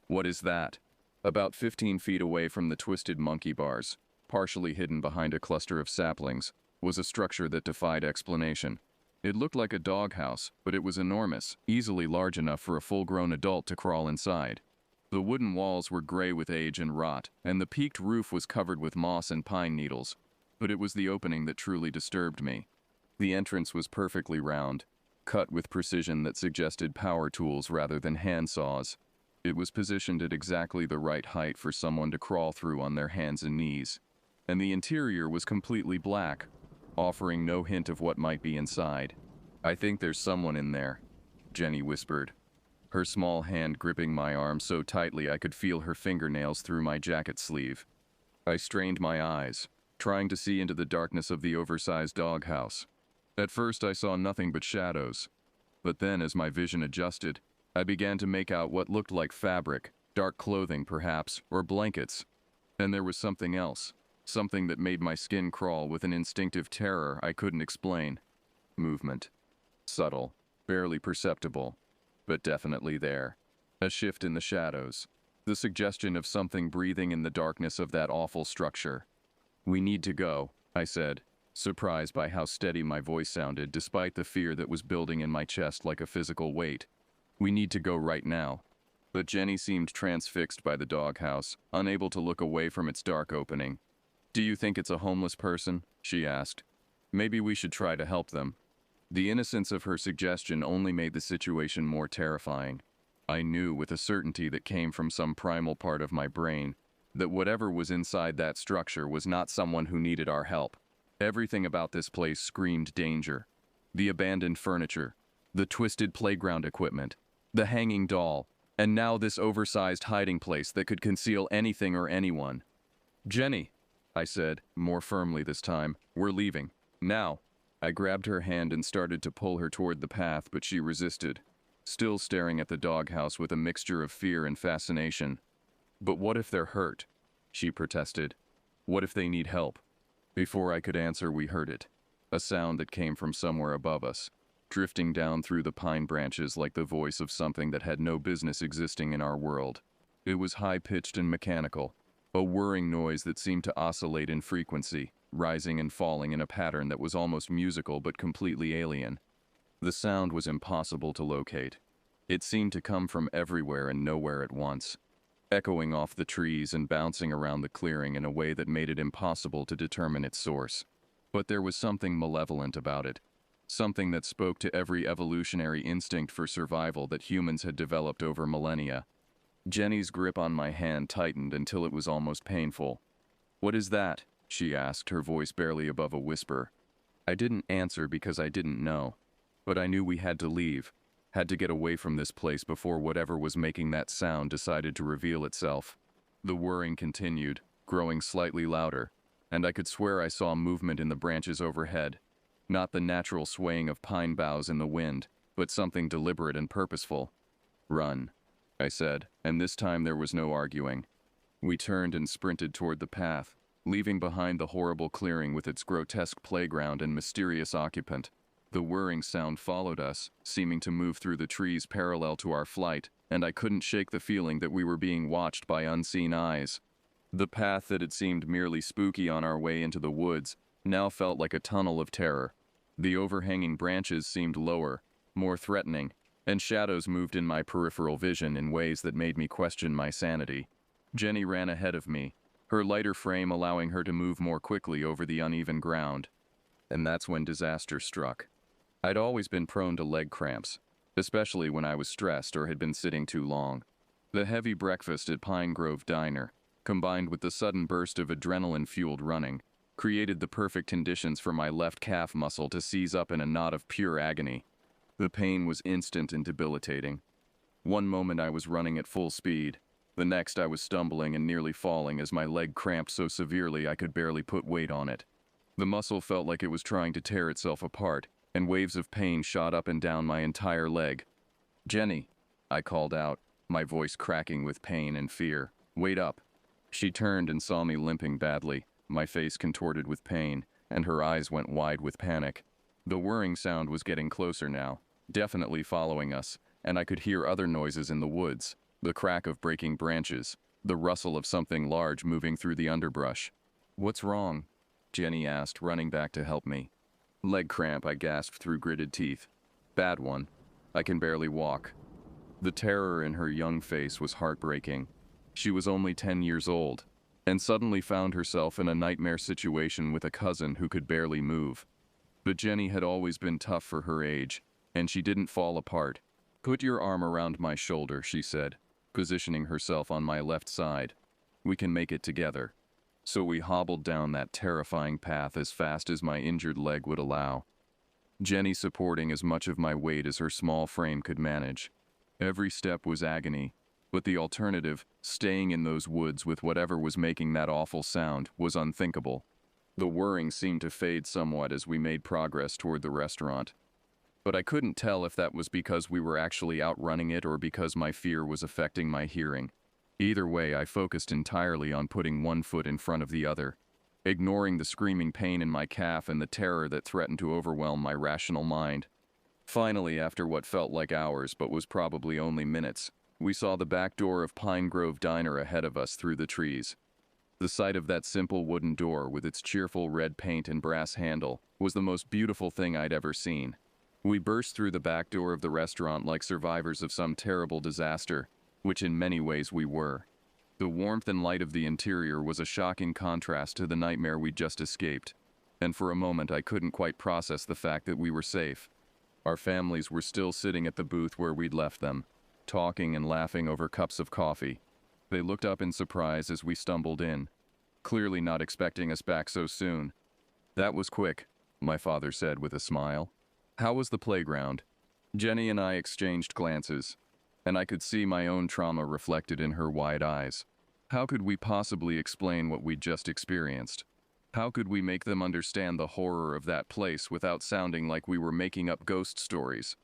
"What is that?" About 15 feet away from the twisted monkey bars, partially hidden behind a cluster of saplings, was a structure that defied explanation. It looked like a doghouse, but it was enormous, easily large enough for a full-grown adult to crawl inside. The wooden walls were gray with age and rot, and the peaked roof was covered with moss and pine needles. But it was the opening that truly disturbed me. The entrance was perfectly round, cut with precision that suggested power tools rather than hand saws. It was positioned at exactly the right height for someone to crawl through on their hands and knees. And the interior was completely black, offering no hint of what might be inside. "I think there's someone in there," Jenny whispered, her small hand gripping my arm so tightly I could feel her fingernails through my jacket sleeve. I strained my eyes, trying to see into the darkness of the oversized doghouse. At first I saw nothing but shadows, but then as my vision adjusted, I began to make out what looked like fabric, dark clothing perhaps, or blankets. And there was something else. Something that made my skin crawl with an instinctive terror I couldn't explain. Movement. Subtle, barely perceptible, but definitely there. A shift in the shadows. The suggestion of something breathing in the darkness of that awful structure. "We need to go," I said, surprised by how steady my voice sounded despite the fear that was building in my chest like a physical weight. "We need to go right now." But Jenny seemed transfixed by the doghouse, unable to look away from its dark opening. "Do you think it's a homeless person?" she asked. "Maybe we should try to help them." The innocence of her suggestion only made the situation more terrifying. I knew with a certainty that came from some primal part of my brain that whatever was inside that structure was not someone who needed our help. Everything about this place screamed danger. The abandoned furniture, the twisted playground equipment, the hanging doll, And now this oversized hiding place that could conceal anything or anyone. "Jenny," I said, more firmly this time, "we're leaving. Now." I grabbed her hand and started to pull her toward the path, but she resisted, still staring at the doghouse with a mixture of fear and fascination. "But what if they're hurt?" she protested. "What if they need help?" Before I could answer, we heard it. A sound that came from somewhere above us, drifting down through the pine branches like the voice of something that had no business existing in our world. It was high-pitched and mechanical, a whirring noise that seemed to oscillate in frequency, rising and falling in a pattern that was almost musical but completely alien. The sound was impossible to locate. It seemed to come from everywhere and nowhere at once, echoing off the trees and bouncing around the clearing in a way that made it impossible to determine its source. But there was something malevolent about it, something that spoke to every evolutionary instinct for survival that humans had developed over millennia. Jenny's grip on my hand tightened until it was almost painful. "What is that?" she asked, her voice barely above a whisper. I didn't answer because I didn't know, but I knew we had to leave, had to get away from this place before whatever was making that sound decided to reveal itself. The whirring continued, growing slightly louder, and I could swear I saw movement in the branches overhead. Not the natural swaying of pine boughs in the wind, but something deliberate and purposeful. "Run," I said, and this time there was no arguing. We turned and sprinted toward the path, leaving behind the horrible clearing with its grotesque playground and mysterious occupant. The whirring sound followed us, seeming to move through the trees parallel to our flight, and I couldn't shake the feeling that we were being watched by unseen eyes. The path that had seemed merely spooky on our way into the woods now felt like a tunnel of terror. The overhanging branches seemed lower, more threatening, and shadows moved in my peripheral vision in ways that made me question my sanity. Jenny ran ahead of me, her lighter frame allowing her to move more quickly over the uneven ground. And that's when disaster struck. I'd always been prone to leg cramps, especially when I was stressed or had been sitting too long. The heavy breakfast at Pine Grove Diner, combined with the sudden burst of adrenaline-fueled running, created the perfect conditions for my left calf muscle to seize up in a knot of pure agony. The pain was instant and debilitating. One moment I was running at full speed, the next I was stumbling and nearly falling as my leg cramped so severely I could barely put weight on it. The muscle felt like it was trying to tear itself apart, and waves of pain shot up and down my entire leg. "Jenny," I called out, my voice cracking with pain and fear. "Wait up." She turned and saw me limping badly, my face contorted with pain, and her eyes went wide with panic. The whirring sound was getting closer now, definitely following us, and I could hear other noises in the woods, the crack of breaking branches, the rustle of something large moving through the underbrush. "What's wrong?" Jenny asked, running back to help me. "Leg cramp," I gasped through gritted teeth. "Bad one. I can barely walk." The terror in her young face was heartbreaking. She was only 10 years old, and suddenly found herself in a nightmare situation with a cousin who could barely move. But Jenny had always been tough for her age, and she didn't fall apart. "Put your arm around my shoulder," she said, positioning herself on my left side. "We can make it together." So we hobbled down that terrifying path as fast as my injured leg would allow, Jenny supporting as much of my weight as her small frame could manage. Every step was agony, but the alternative, staying in those woods with whatever was making that awful sound, was unthinkable. The whirring seemed to fade somewhat as we made progress toward the restaurant. But I couldn't tell if that was because we were actually outrunning it or because my fear was affecting my hearing. Either way, I focused entirely on putting one foot in front of the other, ignoring the screaming pain in my calf and the terror that threatened to overwhelm my rational mind. Finally, after what felt like hours but was probably only minutes, we saw the back door of Pine Grove Diner ahead of us through the trees. The sight of that simple wooden door with its cheerful red paint and brass handle was the most beautiful thing I'd ever seen. We burst through the back door of the restaurant like survivors of some terrible disaster, which in many ways we were. The warmth and light of the interior was a shocking contrast to the nightmare we'd just escaped, and for a moment I couldn't quite process the fact that we were safe. Our families were still sitting at the booth where we'd left them, talking and laughing over cups of coffee. They looked up in surprise as we stumbled in, clearly not expecting us back so soon. "That was quick," my father said with a smile. "How was the playground?" Jenny and I exchanged glances. and I could see my own trauma reflected in her wide eyes. How could we possibly explain what we'd just experienced? How could we make them understand the horror of that place without sounding like we were making up ghost stories?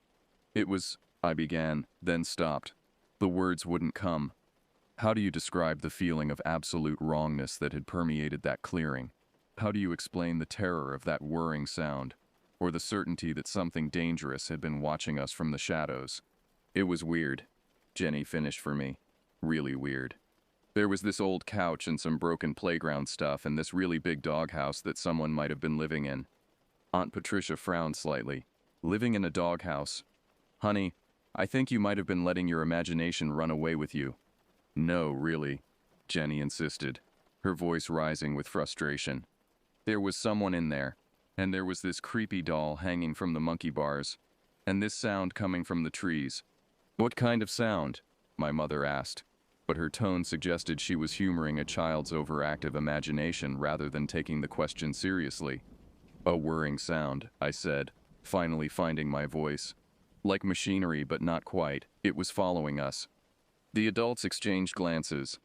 I began, then stopped. The words wouldn't come. How do you describe the feeling of absolute wrongness that had permeated that clearing? How do you explain the terror of that whirring sound, or the certainty that something dangerous had been watching us from the shadows? It was weird. Jenny finished for me. Really weird. There was this old couch and some broken playground stuff and this really big doghouse that someone might have been living in. Aunt Patricia frowned slightly. Living in a doghouse? Honey, I think you might have been letting your imagination run away with you. No, really, Jenny insisted, her voice rising with frustration. There was someone in there, and there was this creepy doll hanging from the monkey bars, and this sound coming from the trees. What kind of sound? My mother asked, but her tone suggested she was humoring a child's overactive imagination rather than taking the question seriously. A whirring sound, I said, finally finding my voice. Like machinery, but not quite. It was following us. The adults exchanged glances,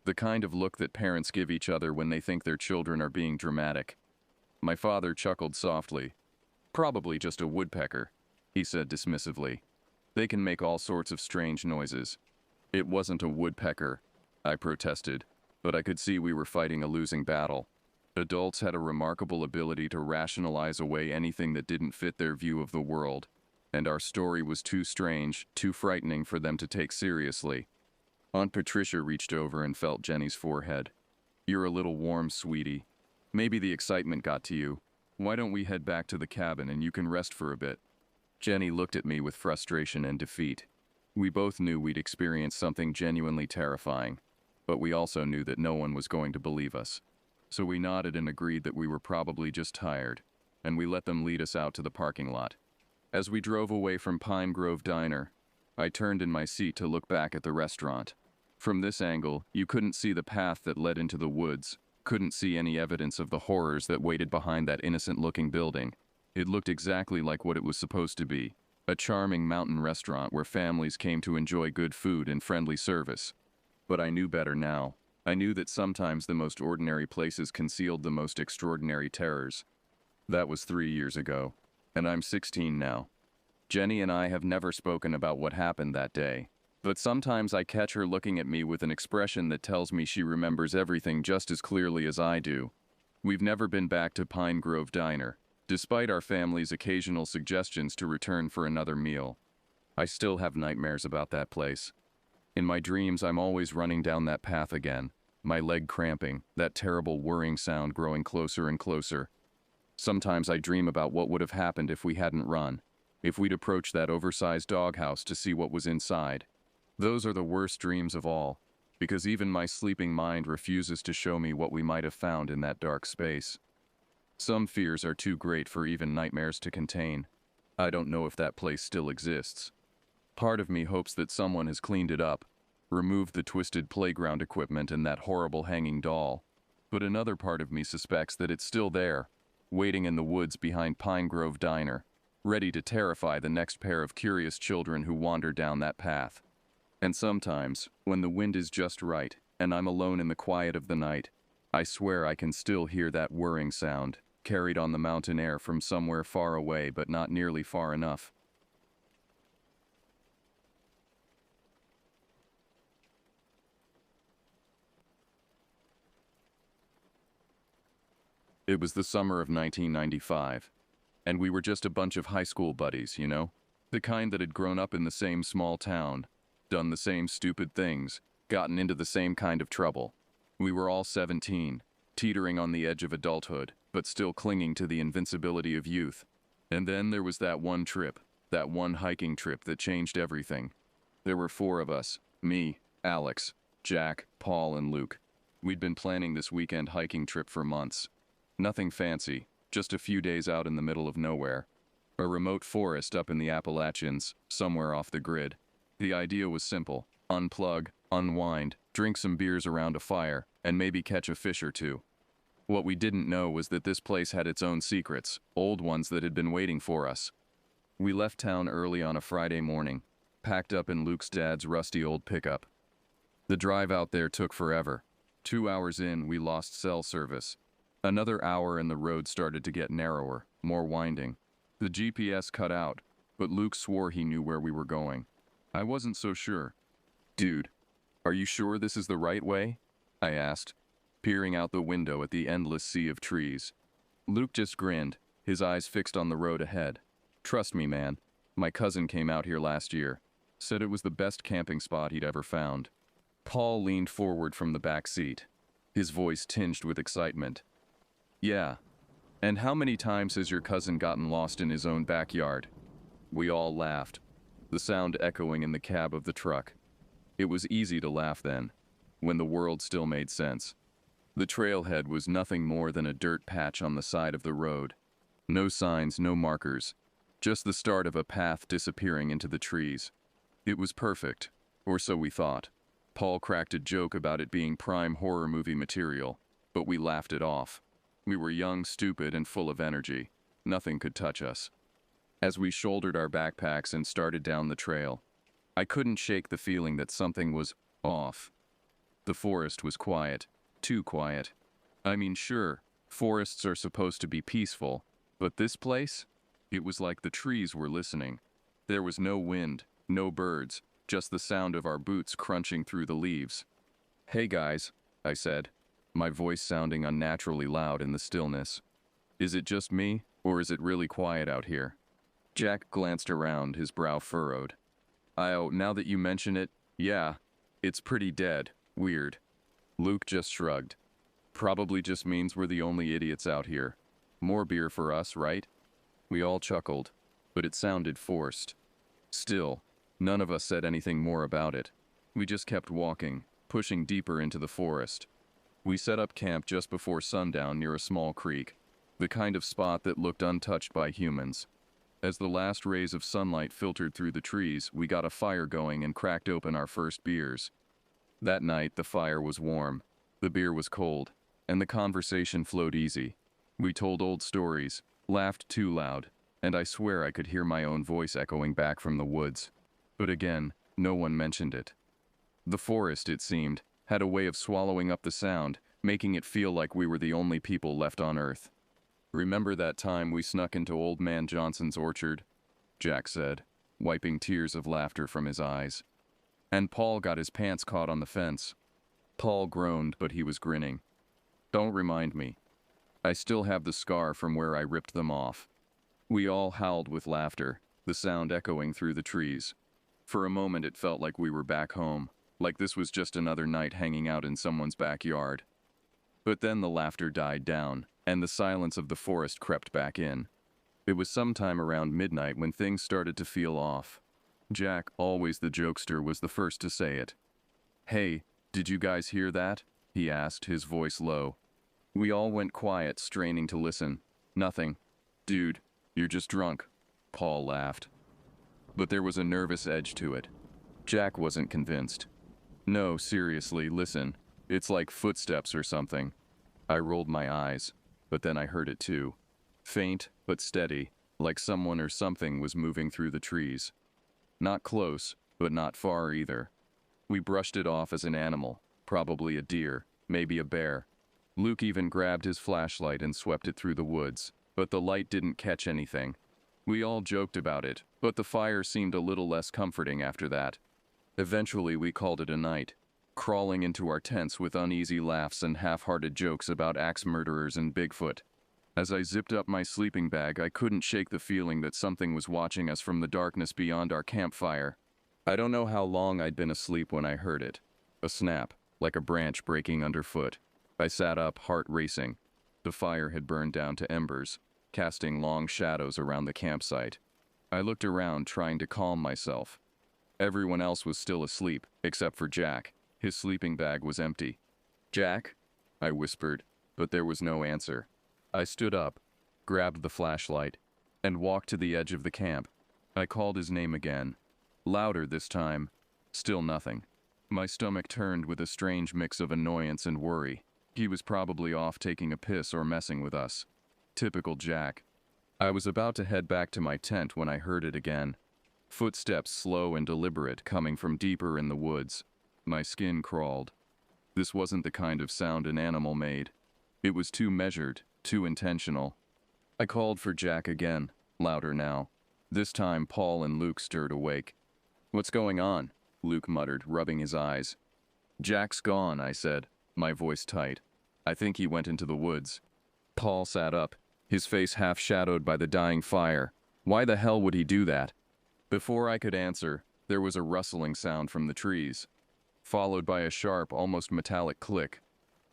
the kind of look that parents give each other when they think their children are being dramatic. My father chuckled softly. Probably just a woodpecker, he said dismissively. They can make all sorts of strange noises. It wasn't a woodpecker, I protested, but I could see we were fighting a losing battle. Adults had a remarkable ability to rationalize away anything that didn't fit their view of the world, and our story was too strange, too frightening for them to take seriously. Aunt Patricia reached over and felt Jenny's forehead. You're a little warm, sweetie. Maybe the excitement got to you. Why don't we head back to the cabin and you can rest for a bit? Jenny looked at me with frustration and defeat. We both knew we'd experienced something genuinely terrifying, but we also knew that no one was going to believe us. So we nodded and agreed that we were probably just tired, and we let them lead us out to the parking lot. As we drove away from Pine Grove Diner, I turned in my seat to look back at the restaurant. From this angle, you couldn't see the path that led into the woods, couldn't see any evidence of the horrors that waited behind that innocent-looking building. It looked exactly like what it was supposed to be, a charming mountain restaurant where families came to enjoy good food and friendly service. But I knew better now. I knew that sometimes the most ordinary places concealed the most extraordinary terrors. That was 3 years ago, and I'm 16 now. Jenny and I have never spoken about what happened that day, but sometimes I catch her looking at me with an expression that tells me she remembers everything just as clearly as I do. We've never been back to Pine Grove Diner, despite our family's occasional suggestions to return for another meal. I still have nightmares about that place. In my dreams, I'm always running down that path again, my leg cramping, that terrible whirring sound growing closer and closer. Sometimes I dream about what would have happened if we hadn't run, if we'd approached that oversized doghouse to see what was inside. Those are the worst dreams of all, because even my sleeping mind refuses to show me what we might have found in that dark space. Some fears are too great for even nightmares to contain. I don't know if that place still exists. Part of me hopes that someone has cleaned it up, removed the twisted playground equipment and that horrible hanging doll. But another part of me suspects that it's still there, waiting in the woods behind Pine Grove Diner, ready to terrify the next pair of curious children who wander down that path. And sometimes, when the wind is just right, and I'm alone in the quiet of the night, I swear I can still hear that whirring sound, carried on the mountain air from somewhere far away but not nearly far enough. It was the summer of 1995, and we were just a bunch of high school buddies, you know? The kind that had grown up in the same small town, done the same stupid things, gotten into the same kind of trouble. We were all 17, teetering on the edge of adulthood, but still clinging to the invincibility of youth. And then there was that one trip, that one hiking trip that changed everything. There were 4 of us, me, Alex, Jack, Paul, and Luke. We'd been planning this weekend hiking trip for months. Nothing fancy, just a few days out in the middle of nowhere. A remote forest up in the Appalachians, somewhere off the grid. The idea was simple: unplug, unwind, drink some beers around a fire, and maybe catch a fish or two. What we didn't know was that this place had its own secrets, old ones that had been waiting for us. We left town early on a Friday morning. packed up in Luke's dad's rusty old pickup. The drive out there took forever. 2 hours in, we lost cell service. Another hour and the road started to get narrower, more winding. The GPS cut out, but Luke swore he knew where we were going. I wasn't so sure. "Dude, are you sure this is the right way?" I asked, peering out the window at the endless sea of trees. Luke just grinned, his eyes fixed on the road ahead. "Trust me, man. My cousin came out here last year. Said it was the best camping spot he'd ever found." Paul leaned forward from the back seat, his voice tinged with excitement. "Yeah. And how many times has your cousin gotten lost in his own backyard?" We all laughed, the sound echoing in the cab of the truck. It was easy to laugh then, when the world still made sense. The trailhead was nothing more than a dirt patch on the side of the road. No signs, no markers, just the start of a path disappearing into the trees. It was perfect, or so we thought. Paul cracked a joke about it being prime horror movie material, but we laughed it off. We were young, stupid, and full of energy. Nothing could touch us. As we shouldered our backpacks and started down the trail, I couldn't shake the feeling that something was off. The forest was quiet, too quiet. I mean, sure, forests are supposed to be peaceful, but this place? It was like the trees were listening. There was no wind, no birds, just the sound of our boots crunching through the leaves. "Hey guys," I said, my voice sounding unnaturally loud in the stillness. "Is it just me, or is it really quiet out here?" Jack glanced around, his brow furrowed. Now that you mention it, yeah, it's pretty dead, weird." Luke just shrugged. "Probably just means we're the only idiots out here. More beer for us, right?" We all chuckled, but it sounded forced. Still, none of us said anything more about it. We just kept walking, pushing deeper into the forest. We set up camp just before sundown near a small creek, the kind of spot that looked untouched by humans. As the last rays of sunlight filtered through the trees, we got a fire going and cracked open our first beers. That night, the fire was warm, the beer was cold, and the conversation flowed easy. We told old stories, laughed too loud, and I swear I could hear my own voice echoing back from the woods. But again, no one mentioned it. The forest, it seemed, had a way of swallowing up the sound, making it feel like we were the only people left on Earth. "Remember that time we snuck into Old Man Johnson's orchard?" Jack said, wiping tears of laughter from his eyes. "And Paul got his pants caught on the fence." Paul groaned, but he was grinning. "Don't remind me. I still have the scar from where I ripped them off." We all howled with laughter, the sound echoing through the trees. For a moment it felt like we were back home, like this was just another night hanging out in someone's backyard. But then the laughter died down, and the silence of the forest crept back in. It was sometime around midnight when things started to feel off. Jack, always the jokester, was the first to say it. "Hey, did you guys hear that?" he asked, his voice low. We all went quiet, straining to listen. "Nothing. Dude, you're just drunk," Paul laughed. But there was a nervous edge to it. Jack wasn't convinced. "No, seriously, listen. It's like footsteps or something." I rolled my eyes, but then I heard it too. Faint, but steady, like someone or something was moving through the trees. Not close, but not far either. We brushed it off as an animal, probably a deer, maybe a bear. Luke even grabbed his flashlight and swept it through the woods, but the light didn't catch anything. We all joked about it, but the fire seemed a little less comforting after that. Eventually we called it a night, crawling into our tents with uneasy laughs and half-hearted jokes about axe murderers and Bigfoot. As I zipped up my sleeping bag, I couldn't shake the feeling that something was watching us from the darkness beyond our campfire. I don't know how long I'd been asleep when I heard it. A snap, like a branch breaking underfoot. I sat up, heart racing. The fire had burned down to embers, casting long shadows around the campsite. I looked around, trying to calm myself. Everyone else was still asleep, except for Jack. His sleeping bag was empty. "Jack?" I whispered, but there was no answer. I stood up, grabbed the flashlight, and walked to the edge of the camp. I called his name again. Louder this time. Still nothing. My stomach turned with a strange mix of annoyance and worry. He was probably off taking a piss or messing with us. Typical Jack. I was about to head back to my tent when I heard it again. Footsteps slow and deliberate coming from deeper in the woods. My skin crawled. This wasn't the kind of sound an animal made. It was too measured, too intentional. I called for Jack again, louder now. This time Paul and Luke stirred awake. "What's going on?" Luke muttered, rubbing his eyes. "Jack's gone," I said, my voice tight. "I think he went into the woods." Paul sat up, his face half shadowed by the dying fire. Why the hell would he do that? Before I could answer, there was a rustling sound from the trees, followed by a sharp, almost metallic click.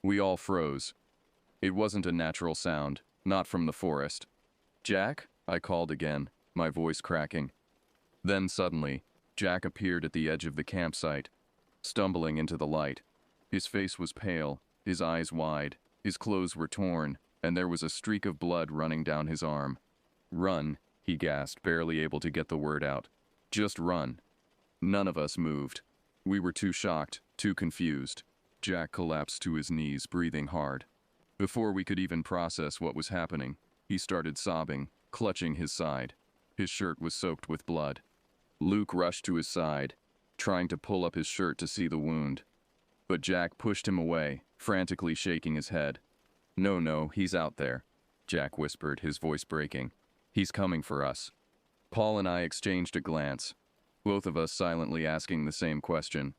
We all froze. It wasn't a natural sound, not from the forest. "Jack?" I called again, my voice cracking. Then suddenly, Jack appeared at the edge of the campsite, stumbling into the light. His face was pale, his eyes wide, his clothes were torn, and there was a streak of blood running down his arm. "Run," he gasped, barely able to get the word out. "Just run." None of us moved. We were too shocked, too confused. Jack collapsed to his knees, breathing hard. Before we could even process what was happening, he started sobbing, clutching his side. His shirt was soaked with blood. Luke rushed to his side, trying to pull up his shirt to see the wound. But Jack pushed him away, frantically shaking his head. No, he's out there," Jack whispered, his voice breaking. "He's coming for us." Paul and I exchanged a glance, both of us silently asking the same question.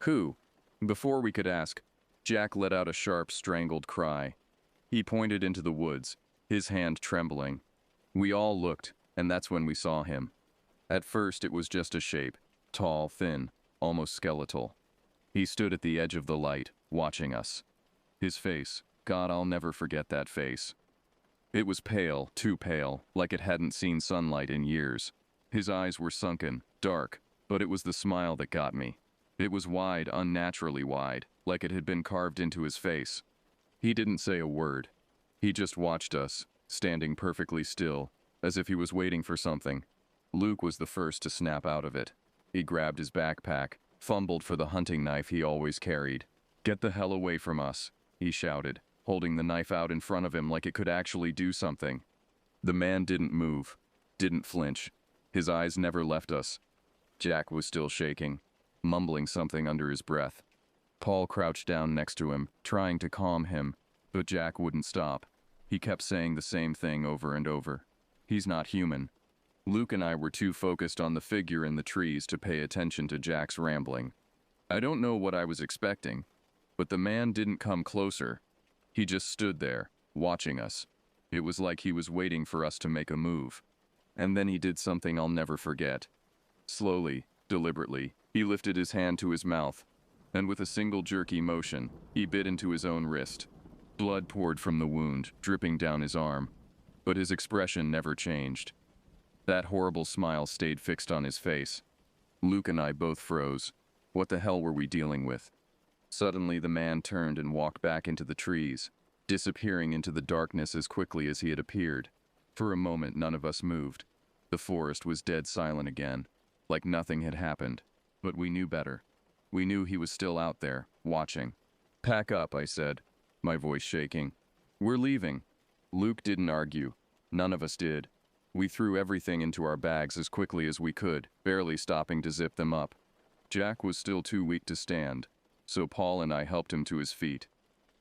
"Who?" Before we could ask, Jack let out a sharp, strangled cry. He pointed into the woods, his hand trembling. We all looked, and that's when we saw him. At first it was just a shape, tall, thin, almost skeletal. He stood at the edge of the light, watching us. His face, God, I'll never forget that face. It was pale, too pale, like it hadn't seen sunlight in years. His eyes were sunken, dark, but it was the smile that got me. It was wide, unnaturally wide, like it had been carved into his face. He didn't say a word. He just watched us, standing perfectly still, as if he was waiting for something. Luke was the first to snap out of it. He grabbed his backpack, fumbled for the hunting knife he always carried. "Get the hell away from us," he shouted, holding the knife out in front of him like it could actually do something. The man didn't move, didn't flinch. His eyes never left us. Jack was still shaking, mumbling something under his breath. Paul crouched down next to him, trying to calm him, but Jack wouldn't stop. He kept saying the same thing over and over. "He's not human." Luke and I were too focused on the figure in the trees to pay attention to Jack's rambling. I don't know what I was expecting, but the man didn't come closer. He just stood there, watching us. It was like he was waiting for us to make a move. And then he did something I'll never forget. Slowly, deliberately, he lifted his hand to his mouth, and with a single jerky motion, he bit into his own wrist. Blood poured from the wound, dripping down his arm, but his expression never changed. That horrible smile stayed fixed on his face. Luke and I both froze. What the hell were we dealing with? Suddenly the man turned and walked back into the trees, disappearing into the darkness as quickly as he had appeared. For a moment none of us moved. The forest was dead silent again, like nothing had happened. But we knew better. We knew he was still out there, watching. "Pack up," I said, my voice shaking. "We're leaving." Luke didn't argue. None of us did. We threw everything into our bags as quickly as we could, barely stopping to zip them up. Jack was still too weak to stand, so Paul and I helped him to his feet.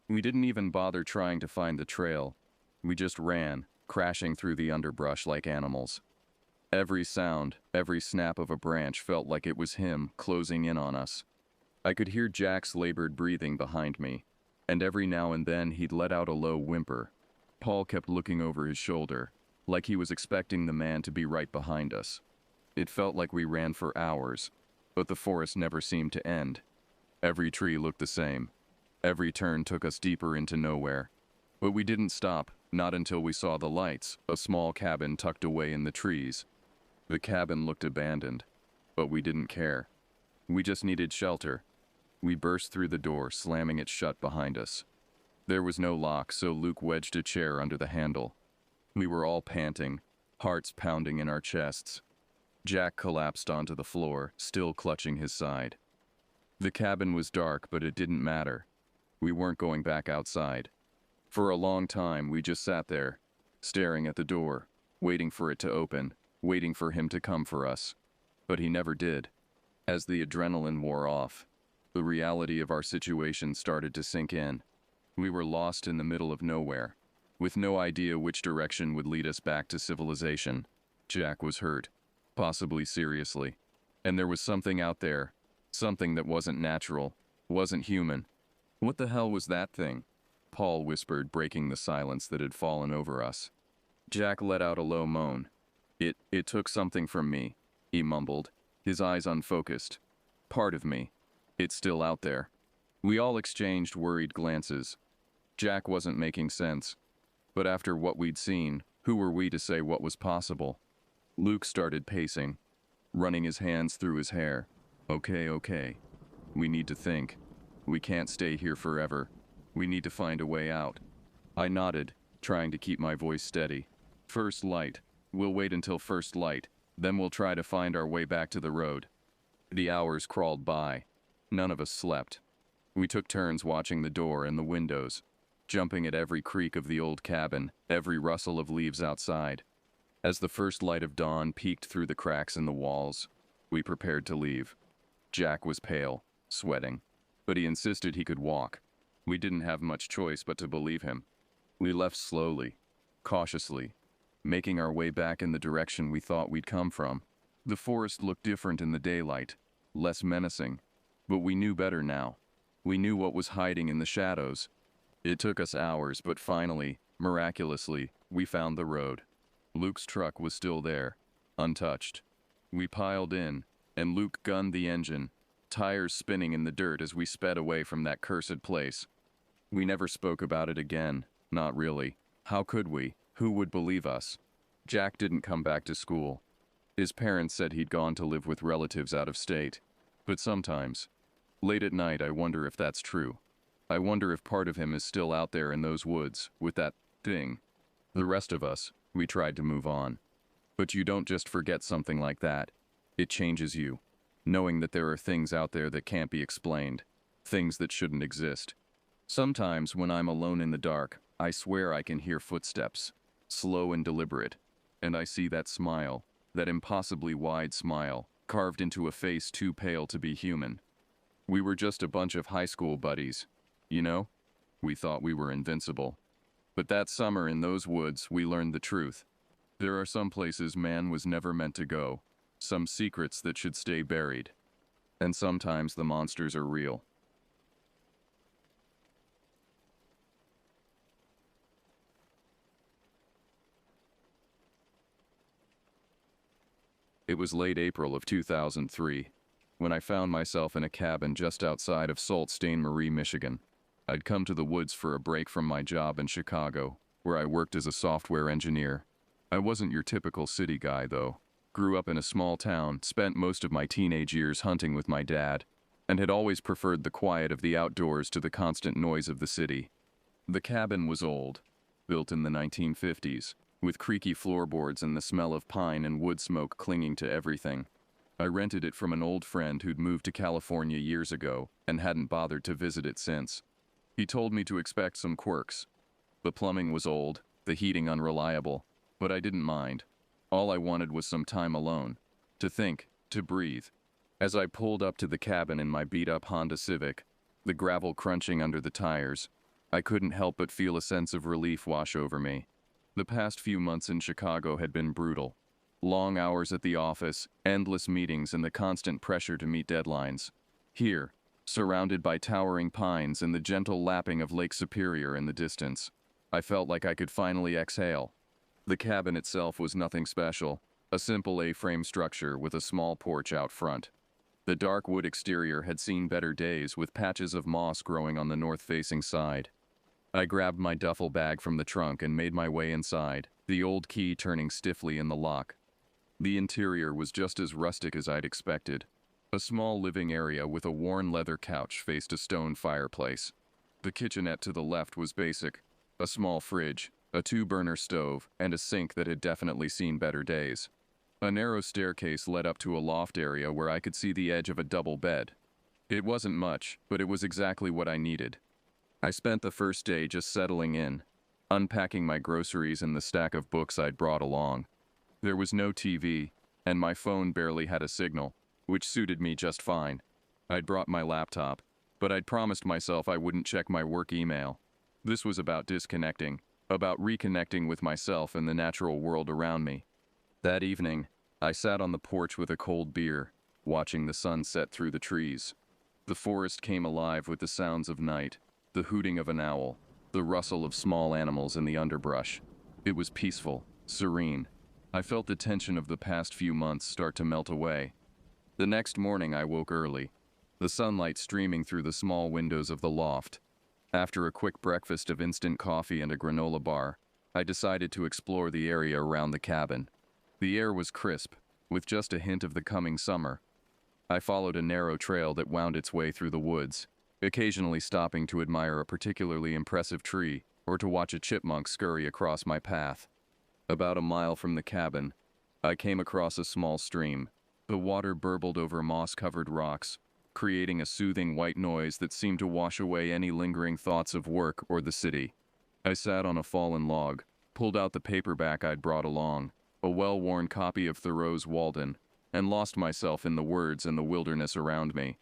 We didn't even bother trying to find the trail. We just ran, crashing through the underbrush like animals. Every sound, every snap of a branch felt like it was him closing in on us. I could hear Jack's labored breathing behind me, and every now and then he'd let out a low whimper. Paul kept looking over his shoulder, like he was expecting the man to be right behind us. It felt like we ran for hours, but the forest never seemed to end. Every tree looked the same. Every turn took us deeper into nowhere. But we didn't stop, not until we saw the lights, a small cabin tucked away in the trees. The cabin looked abandoned, but we didn't care. We just needed shelter. We burst through the door, slamming it shut behind us. There was no lock, so Luke wedged a chair under the handle. We were all panting, hearts pounding in our chests. Jack collapsed onto the floor, still clutching his side. The cabin was dark, but it didn't matter. We weren't going back outside. For a long time, we just sat there, staring at the door, waiting for it to open, waiting for him to come for us. But he never did. As the adrenaline wore off, the reality of our situation started to sink in. We were lost in the middle of nowhere, with no idea which direction would lead us back to civilization. Jack was hurt, possibly seriously. And there was something out there, something that wasn't natural, wasn't human. What the hell was that thing? Paul whispered, breaking the silence that had fallen over us. Jack let out a low moan. It took something from me, he mumbled, his eyes unfocused. Part of me. It's still out there. We all exchanged worried glances. Jack wasn't making sense. But after what we'd seen, who were we to say what was possible? Luke started pacing, running his hands through his hair. Okay. We need to think. We can't stay here forever. We need to find a way out. I nodded, trying to keep my voice steady. First light. We'll wait until first light. Then we'll try to find our way back to the road. The hours crawled by. None of us slept. We took turns watching the door and the windows, jumping at every creak of the old cabin, every rustle of leaves outside. As the first light of dawn peeked through the cracks in the walls, we prepared to leave. Jack was pale, sweating, but he insisted he could walk. We didn't have much choice but to believe him. We left slowly, cautiously, making our way back in the direction we thought we'd come from. The forest looked different in the daylight, less menacing, but we knew better now. We knew what was hiding in the shadows. It took us hours, but finally, miraculously, we found the road. Luke's truck was still there, untouched. We piled in, and Luke gunned the engine, tires spinning in the dirt as we sped away from that cursed place. We never spoke about it again, not really. How could we? Who would believe us? Jack didn't come back to school. His parents said he'd gone to live with relatives out of state. But sometimes, late at night, I wonder if that's true. I wonder if part of him is still out there in those woods, with that thing. The rest of us, we tried to move on. But you don't just forget something like that. It changes you, knowing that there are things out there that can't be explained, things that shouldn't exist. Sometimes when I'm alone in the dark, I swear I can hear footsteps, slow and deliberate, and I see that smile, that impossibly wide smile, carved into a face too pale to be human. We were just a bunch of high school buddies, you know? We thought we were invincible. But that summer in those woods, we learned the truth. There are some places man was never meant to go, some secrets that should stay buried. And sometimes the monsters are real. It was late April of 2003, when I found myself in a cabin just outside of Sault Ste. Marie, Michigan. I'd come to the woods for a break from my job in Chicago, where I worked as a software engineer. I wasn't your typical city guy, though. Grew up in a small town, spent most of my teenage years hunting with my dad, and had always preferred the quiet of the outdoors to the constant noise of the city. The cabin was old, built in the 1950s, with creaky floorboards and the smell of pine and wood smoke clinging to everything. I rented it from an old friend who'd moved to California years ago and hadn't bothered to visit it since. He told me to expect some quirks. The plumbing was old, the heating unreliable, but I didn't mind. All I wanted was some time alone, to think, to breathe. As I pulled up to the cabin in my beat-up Honda Civic, the gravel crunching under the tires, I couldn't help but feel a sense of relief wash over me. The past few months in Chicago had been brutal. Long hours at the office, endless meetings, and the constant pressure to meet deadlines. Here, surrounded by towering pines and the gentle lapping of Lake Superior in the distance, I felt like I could finally exhale. The cabin itself was nothing special, a simple A-frame structure with a small porch out front. The dark wood exterior had seen better days, with patches of moss growing on the north-facing side. I grabbed my duffel bag from the trunk and made my way inside, the old key turning stiffly in the lock. The interior was just as rustic as I'd expected. A small living area with a worn leather couch faced a stone fireplace. The kitchenette to the left was basic: a small fridge, a 2-burner stove, and a sink that had definitely seen better days. A narrow staircase led up to a loft area where I could see the edge of a double bed. It wasn't much, but it was exactly what I needed. I spent the first day just settling in, unpacking my groceries and the stack of books I'd brought along. There was no TV, and my phone barely had a signal, which suited me just fine. I'd brought my laptop, but I'd promised myself I wouldn't check my work email. This was about disconnecting, about reconnecting with myself and the natural world around me. That evening, I sat on the porch with a cold beer, watching the sun set through the trees. The forest came alive with the sounds of night, the hooting of an owl, the rustle of small animals in the underbrush. It was peaceful, serene. I felt the tension of the past few months start to melt away. The next morning I woke early, the sunlight streaming through the small windows of the loft. After a quick breakfast of instant coffee and a granola bar, I decided to explore the area around the cabin. The air was crisp, with just a hint of the coming summer. I followed a narrow trail that wound its way through the woods, occasionally stopping to admire a particularly impressive tree or to watch a chipmunk scurry across my path. About a mile from the cabin, I came across a small stream. The water burbled over moss-covered rocks, creating a soothing white noise that seemed to wash away any lingering thoughts of work or the city. I sat on a fallen log, pulled out the paperback I'd brought along, a well-worn copy of Thoreau's Walden, and lost myself in the words and the wilderness around me.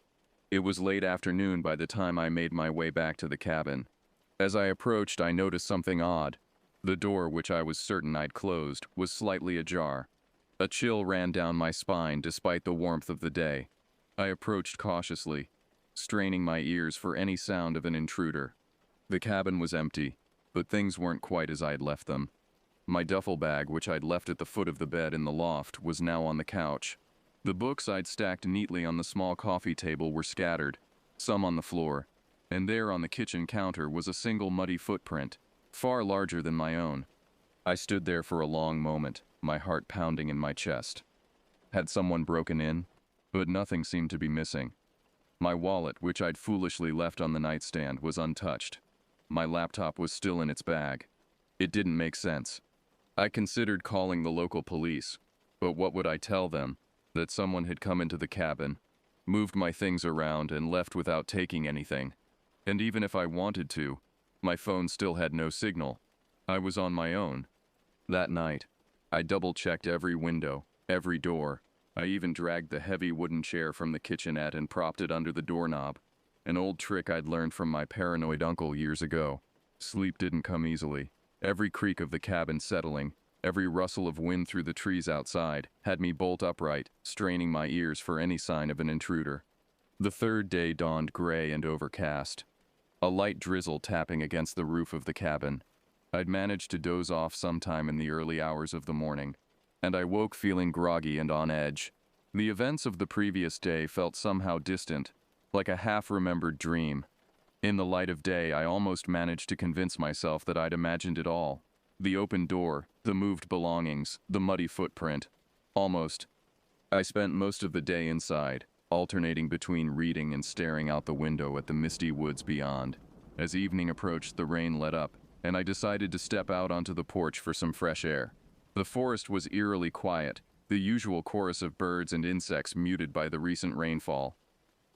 It was late afternoon by the time I made my way back to the cabin. As I approached, I noticed something odd. The door, which I was certain I'd closed, was slightly ajar. A chill ran down my spine despite the warmth of the day. I approached cautiously, straining my ears for any sound of an intruder. The cabin was empty, but things weren't quite as I'd left them. My duffel bag, which I'd left at the foot of the bed in the loft, was now on the couch. The books I'd stacked neatly on the small coffee table were scattered, some on the floor, and there on the kitchen counter was a single muddy footprint, far larger than my own. I stood there for a long moment, my heart pounding in my chest. Had someone broken in? But nothing seemed to be missing. My wallet, which I'd foolishly left on the nightstand, was untouched. My laptop was still in its bag. It didn't make sense. I considered calling the local police, but what would I tell them? That someone had come into the cabin, moved my things around, and left without taking anything. And even if I wanted to, my phone still had no signal. I was on my own. That night, I double-checked every window, every door. I even dragged the heavy wooden chair from the kitchenette and propped it under the doorknob, an old trick I'd learned from my paranoid uncle years ago. Sleep didn't come easily. Every creak of the cabin settling, every rustle of wind through the trees outside, had me bolt upright, straining my ears for any sign of an intruder. The third day dawned gray and overcast, a light drizzle tapping against the roof of the cabin. I'd managed to doze off sometime in the early hours of the morning, and I woke feeling groggy and on edge. The events of the previous day felt somehow distant, like a half-remembered dream. In the light of day, I almost managed to convince myself that I'd imagined it all. The open door, the moved belongings, the muddy footprint. Almost. I spent most of the day inside, alternating between reading and staring out the window at the misty woods beyond. As evening approached, the rain let up, and I decided to step out onto the porch for some fresh air. The forest was eerily quiet, the usual chorus of birds and insects muted by the recent rainfall.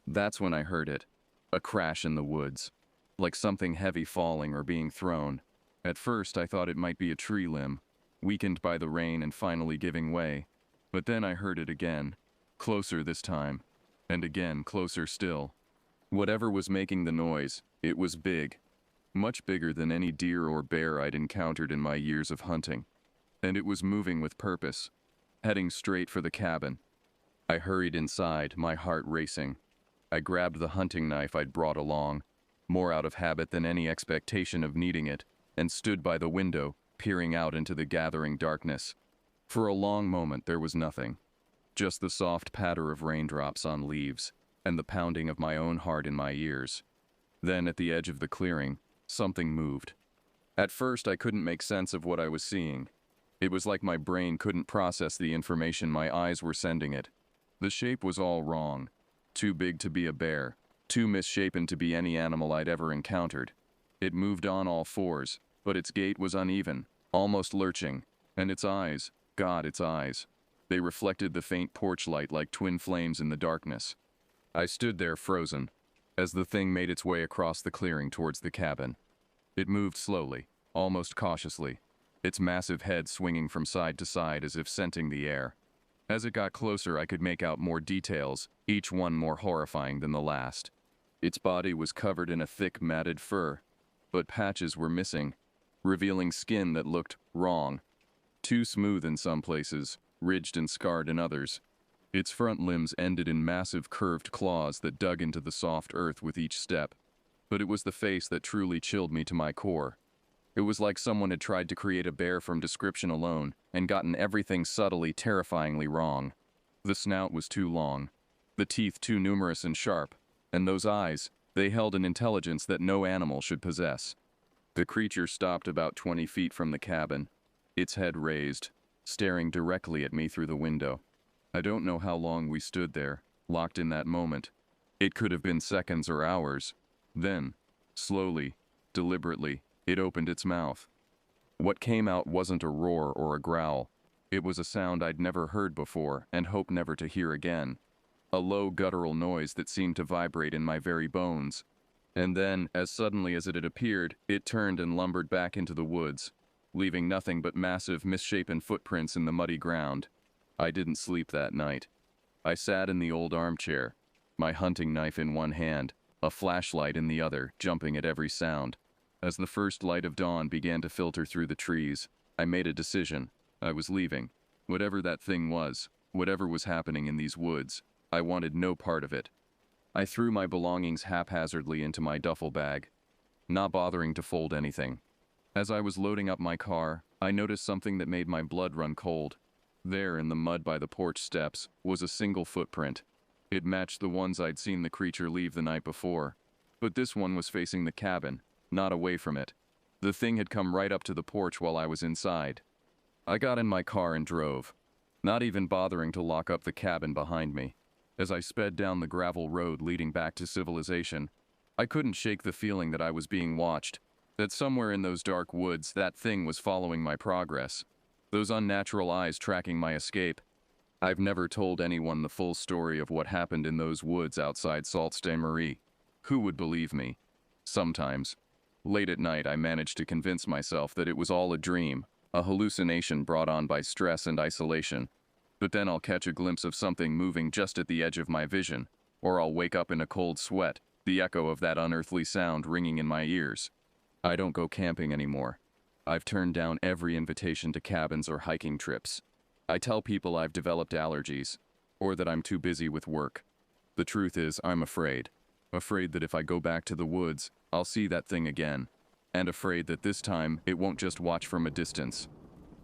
That's when I heard it. A crash in the woods, like something heavy falling or being thrown. At first I thought it might be a tree limb, weakened by the rain and finally giving way. But then I heard it again, closer this time, and again closer still. Whatever was making the noise, it was big, much bigger than any deer or bear I'd encountered in my years of hunting. And it was moving with purpose, heading straight for the cabin. I hurried inside, my heart racing. I grabbed the hunting knife I'd brought along, more out of habit than any expectation of needing it, and stood by the window, peering out into the gathering darkness. For a long moment there was nothing, just the soft patter of raindrops on leaves, and the pounding of my own heart in my ears. Then, at the edge of the clearing, something moved. At first I couldn't make sense of what I was seeing. It was like my brain couldn't process the information my eyes were sending it. The shape was all wrong. Too big to be a bear, too misshapen to be any animal I'd ever encountered. It moved on all fours, but its gait was uneven, almost lurching, and its eyes, God, its eyes. They reflected the faint porch light like twin flames in the darkness. I stood there frozen, as the thing made its way across the clearing towards the cabin. It moved slowly, almost cautiously, its massive head swinging from side to side as if scenting the air. As it got closer, I could make out more details, each one more horrifying than the last. Its body was covered in a thick, matted fur, but patches were missing, revealing skin that looked wrong. Too smooth in some places, ridged and scarred in others. Its front limbs ended in massive curved claws that dug into the soft earth with each step. But it was the face that truly chilled me to my core. It was like someone had tried to create a bear from description alone and gotten everything subtly, terrifyingly wrong. The snout was too long, the teeth too numerous and sharp, and those eyes, they held an intelligence that no animal should possess. The creature stopped about 20 feet from the cabin, its head raised, staring directly at me through the window. I don't know how long we stood there, locked in that moment. It could have been seconds or hours. Then, slowly, deliberately, it opened its mouth. What came out wasn't a roar or a growl. It was a sound I'd never heard before and hope never to hear again. A low guttural noise that seemed to vibrate in my very bones. And then, as suddenly as it had appeared, it turned and lumbered back into the woods, leaving nothing but massive, misshapen footprints in the muddy ground. I didn't sleep that night. I sat in the old armchair, my hunting knife in one hand, a flashlight in the other, jumping at every sound. As the first light of dawn began to filter through the trees, I made a decision. I was leaving. Whatever that thing was, whatever was happening in these woods, I wanted no part of it. I threw my belongings haphazardly into my duffel bag, not bothering to fold anything. As I was loading up my car, I noticed something that made my blood run cold. There, in the mud by the porch steps, was a single footprint. It matched the ones I'd seen the creature leave the night before. But this one was facing the cabin, not away from it. The thing had come right up to the porch while I was inside. I got in my car and drove, not even bothering to lock up the cabin behind me. As I sped down the gravel road leading back to civilization, I couldn't shake the feeling that I was being watched, that somewhere in those dark woods that thing was following my progress. Those unnatural eyes tracking my escape. I've never told anyone the full story of what happened in those woods outside Sault Ste. Marie. Who would believe me? Sometimes. Late at night, I managed to convince myself that it was all a dream, a hallucination brought on by stress and isolation. But then I'll catch a glimpse of something moving just at the edge of my vision, or I'll wake up in a cold sweat, the echo of that unearthly sound ringing in my ears. I don't go camping anymore. I've turned down every invitation to cabins or hiking trips. I tell people I've developed allergies, or that I'm too busy with work. The truth is, I'm afraid. Afraid that if I go back to the woods, I'll see that thing again. And afraid that this time, it won't just watch from a distance.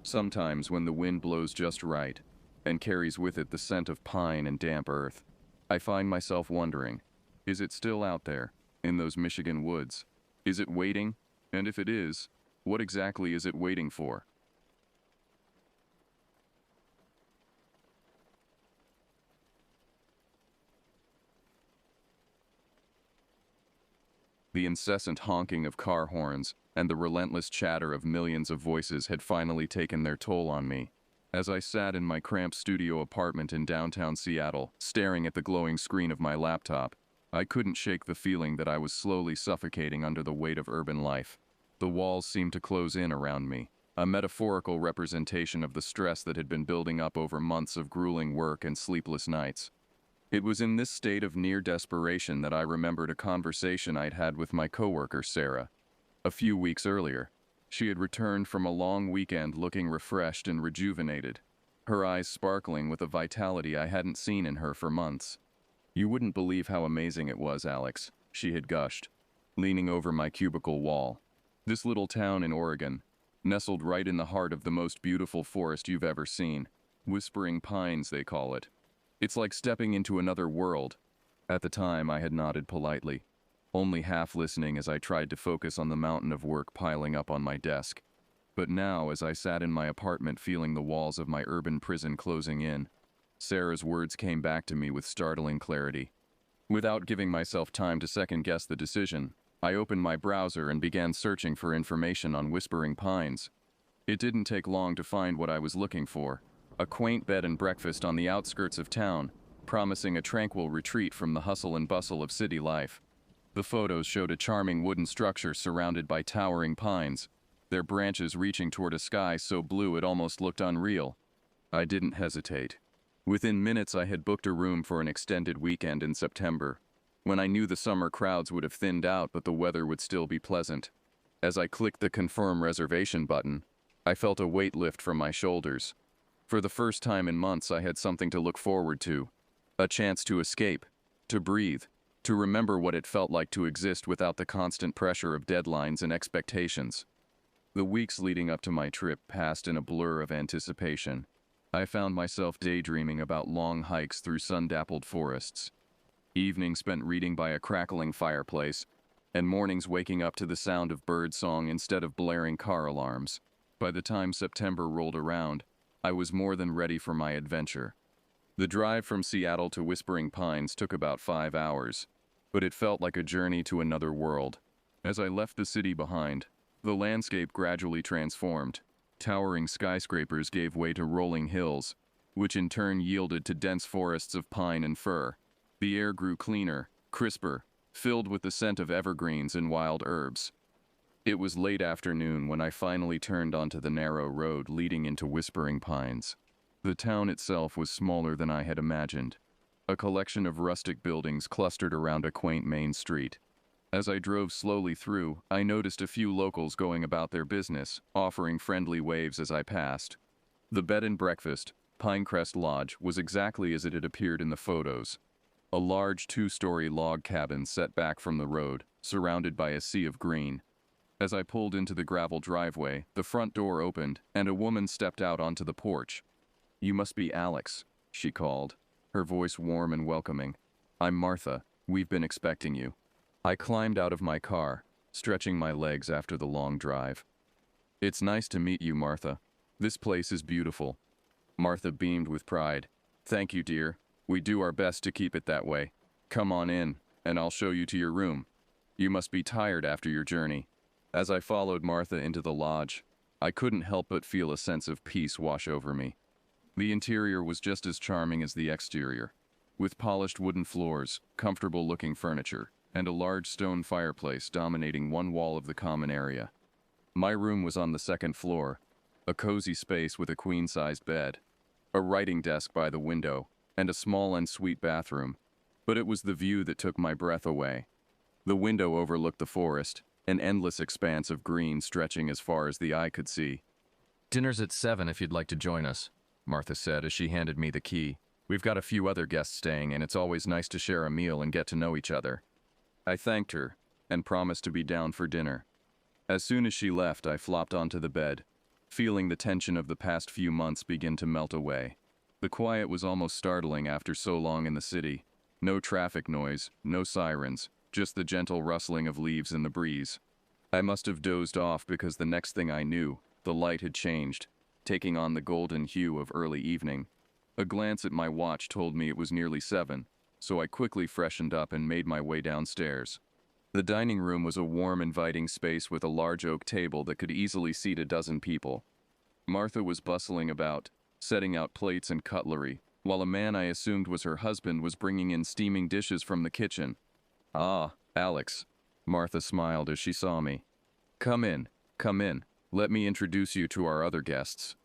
Sometimes when the wind blows just right, and carries with it the scent of pine and damp earth, I find myself wondering, is it still out there, in those Michigan woods? Is it waiting? And if it is, what exactly is it waiting for? The incessant honking of car horns and the relentless chatter of millions of voices had finally taken their toll on me. As I sat in my cramped studio apartment in downtown Seattle, staring at the glowing screen of my laptop, I couldn't shake the feeling that I was slowly suffocating under the weight of urban life. The walls seemed to close in around me, a metaphorical representation of the stress that had been building up over months of grueling work and sleepless nights. It was in this state of near desperation that I remembered a conversation I'd had with my coworker, Sarah. A few weeks earlier, she had returned from a long weekend looking refreshed and rejuvenated, her eyes sparkling with a vitality I hadn't seen in her for months. "You wouldn't believe how amazing it was, Alex," she had gushed, leaning over my cubicle wall. "This little town in Oregon, nestled right in the heart of the most beautiful forest you've ever seen. Whispering Pines, they call it. It's like stepping into another world." At the time, I had nodded politely, only half listening as I tried to focus on the mountain of work piling up on my desk. But now, as I sat in my apartment feeling the walls of my urban prison closing in, Sarah's words came back to me with startling clarity. Without giving myself time to second-guess the decision, I opened my browser and began searching for information on Whispering Pines. It didn't take long to find what I was looking for. A quaint bed and breakfast on the outskirts of town, promising a tranquil retreat from the hustle and bustle of city life. The photos showed a charming wooden structure surrounded by towering pines, their branches reaching toward a sky so blue it almost looked unreal. I didn't hesitate. Within minutes, I had booked a room for an extended weekend in September, when I knew the summer crowds would have thinned out but the weather would still be pleasant. As I clicked the confirm reservation button, I felt a weight lift from my shoulders. For the first time in months, I had something to look forward to. A chance to escape, to breathe, to remember what it felt like to exist without the constant pressure of deadlines and expectations. The weeks leading up to my trip passed in a blur of anticipation. I found myself daydreaming about long hikes through sun-dappled forests, evenings spent reading by a crackling fireplace, and mornings waking up to the sound of bird song instead of blaring car alarms. By the time September rolled around, I was more than ready for my adventure. The drive from Seattle to Whispering Pines took about 5 hours, but it felt like a journey to another world. As I left the city behind, the landscape gradually transformed. Towering skyscrapers gave way to rolling hills, which in turn yielded to dense forests of pine and fir. The air grew cleaner, crisper, filled with the scent of evergreens and wild herbs. It was late afternoon when I finally turned onto the narrow road leading into Whispering Pines. The town itself was smaller than I had imagined, a collection of rustic buildings clustered around a quaint main street. As I drove slowly through, I noticed a few locals going about their business, offering friendly waves as I passed. The bed and breakfast, Pinecrest Lodge, was exactly as it had appeared in the photos. A large 2-story log cabin set back from the road, surrounded by a sea of green. As I pulled into the gravel driveway, the front door opened, and a woman stepped out onto the porch. "You must be Alex," she called, her voice warm and welcoming. "I'm Martha. We've been expecting you." I climbed out of my car, stretching my legs after the long drive. "It's nice to meet you, Martha. This place is beautiful." Martha beamed with pride. "Thank you, dear. We do our best to keep it that way. Come on in, and I'll show you to your room. You must be tired after your journey." As I followed Martha into the lodge, I couldn't help but feel a sense of peace wash over me. The interior was just as charming as the exterior, with polished wooden floors, comfortable-looking furniture, and a large stone fireplace dominating one wall of the common area. My room was on the second floor, a cozy space with a queen-sized bed, a writing desk by the window, and a small and sweet bathroom. But it was the view that took my breath away. The window overlooked the forest, an endless expanse of green stretching as far as the eye could see. "Dinner's at 7 if you'd like to join us," Martha said as she handed me the key. "We've got a few other guests staying, and it's always nice to share a meal and get to know each other." I thanked her and promised to be down for dinner. As soon as she left, I flopped onto the bed, feeling the tension of the past few months begin to melt away. The quiet was almost startling after so long in the city. No traffic noise, no sirens, just the gentle rustling of leaves in the breeze. I must have dozed off because the next thing I knew, the light had changed, taking on the golden hue of early evening. A glance at my watch told me it was nearly 7, so I quickly freshened up and made my way downstairs. The dining room was a warm, inviting space with a large oak table that could easily seat a dozen people. Martha was bustling about, setting out plates and cutlery, while a man I assumed was her husband was bringing in steaming dishes from the kitchen. "Ah, Alex," Martha smiled as she saw me. Come in. Let me introduce you to our other guests."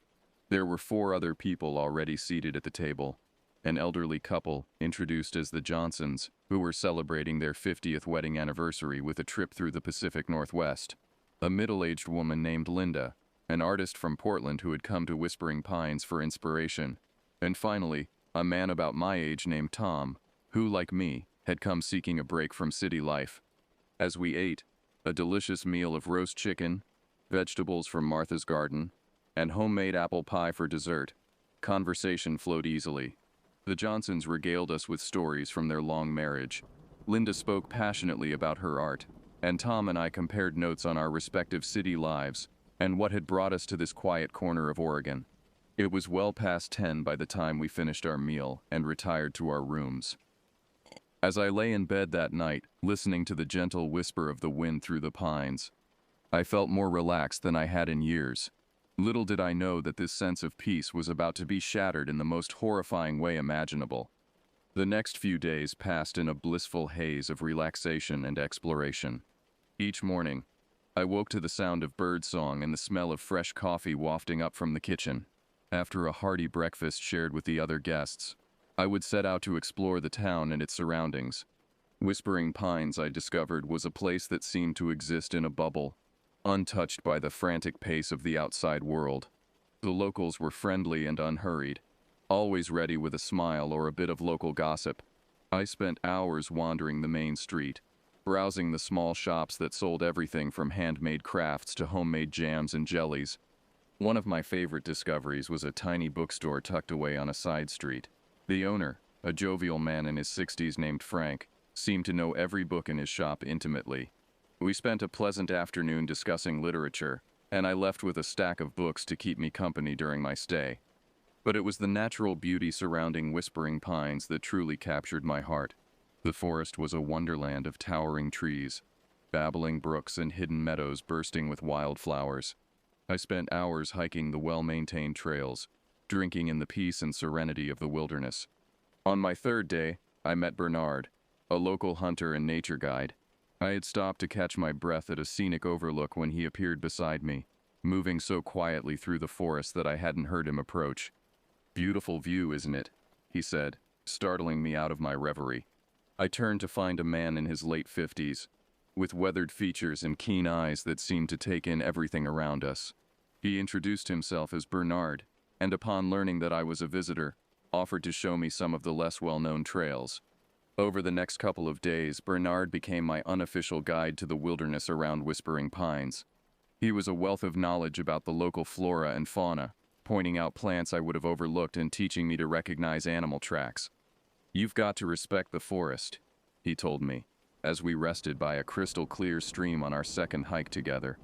There were 4 other people already seated at the table. An elderly couple, introduced as the Johnsons, who were celebrating their 50th wedding anniversary with a trip through the Pacific Northwest. A middle-aged woman named Linda, an artist from Portland who had come to Whispering Pines for inspiration. And finally, a man about my age named Tom, who, like me, had come seeking a break from city life. As we ate, a delicious meal of roast chicken, vegetables from Martha's garden, and homemade apple pie for dessert, conversation flowed easily. The Johnsons regaled us with stories from their long marriage. Linda spoke passionately about her art, and Tom and I compared notes on our respective city lives and what had brought us to this quiet corner of Oregon. It was well past 10 by the time we finished our meal and retired to our rooms. As I lay in bed that night, listening to the gentle whisper of the wind through the pines, I felt more relaxed than I had in years. Little did I know that this sense of peace was about to be shattered in the most horrifying way imaginable. The next few days passed in a blissful haze of relaxation and exploration. Each morning, I woke to the sound of birdsong and the smell of fresh coffee wafting up from the kitchen. After a hearty breakfast shared with the other guests, I would set out to explore the town and its surroundings. Whispering Pines, I discovered, was a place that seemed to exist in a bubble, untouched by the frantic pace of the outside world. The locals were friendly and unhurried, always ready with a smile or a bit of local gossip. I spent hours wandering the main street, browsing the small shops that sold everything from handmade crafts to homemade jams and jellies. One of my favorite discoveries was a tiny bookstore tucked away on a side street. The owner, a jovial man in his 60s named Frank, seemed to know every book in his shop intimately. We spent a pleasant afternoon discussing literature, and I left with a stack of books to keep me company during my stay. But it was the natural beauty surrounding Whispering Pines that truly captured my heart. The forest was a wonderland of towering trees, babbling brooks and hidden meadows bursting with wildflowers. I spent hours hiking the well-maintained trails, drinking in the peace and serenity of the wilderness. On my third day, I met Bernard, a local hunter and nature guide. I had stopped to catch my breath at a scenic overlook when he appeared beside me, moving so quietly through the forest that I hadn't heard him approach. "Beautiful view, isn't it?" he said, startling me out of my reverie. I turned to find a man in his late 50s, with weathered features and keen eyes that seemed to take in everything around us. He introduced himself as Bernard, and upon learning that I was a visitor, offered to show me some of the less well-known trails. Over the next couple of days, Bernard became my unofficial guide to the wilderness around Whispering Pines. He was a wealth of knowledge about the local flora and fauna, pointing out plants I would have overlooked and teaching me to recognize animal tracks. "You've got to respect the forest," he told me, as we rested by a crystal-clear stream on our second hike together.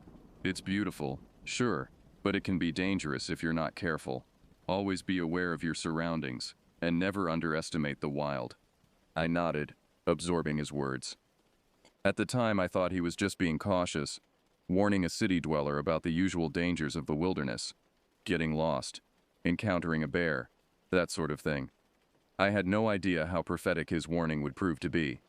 "It's beautiful, sure, but it can be dangerous if you're not careful. Always be aware of your surroundings, and never underestimate the wild." I nodded, absorbing his words. At the time, I thought he was just being cautious, warning a city dweller about the usual dangers of the wilderness. Getting lost, encountering a bear, that sort of thing. I had no idea how prophetic his warning would prove to be.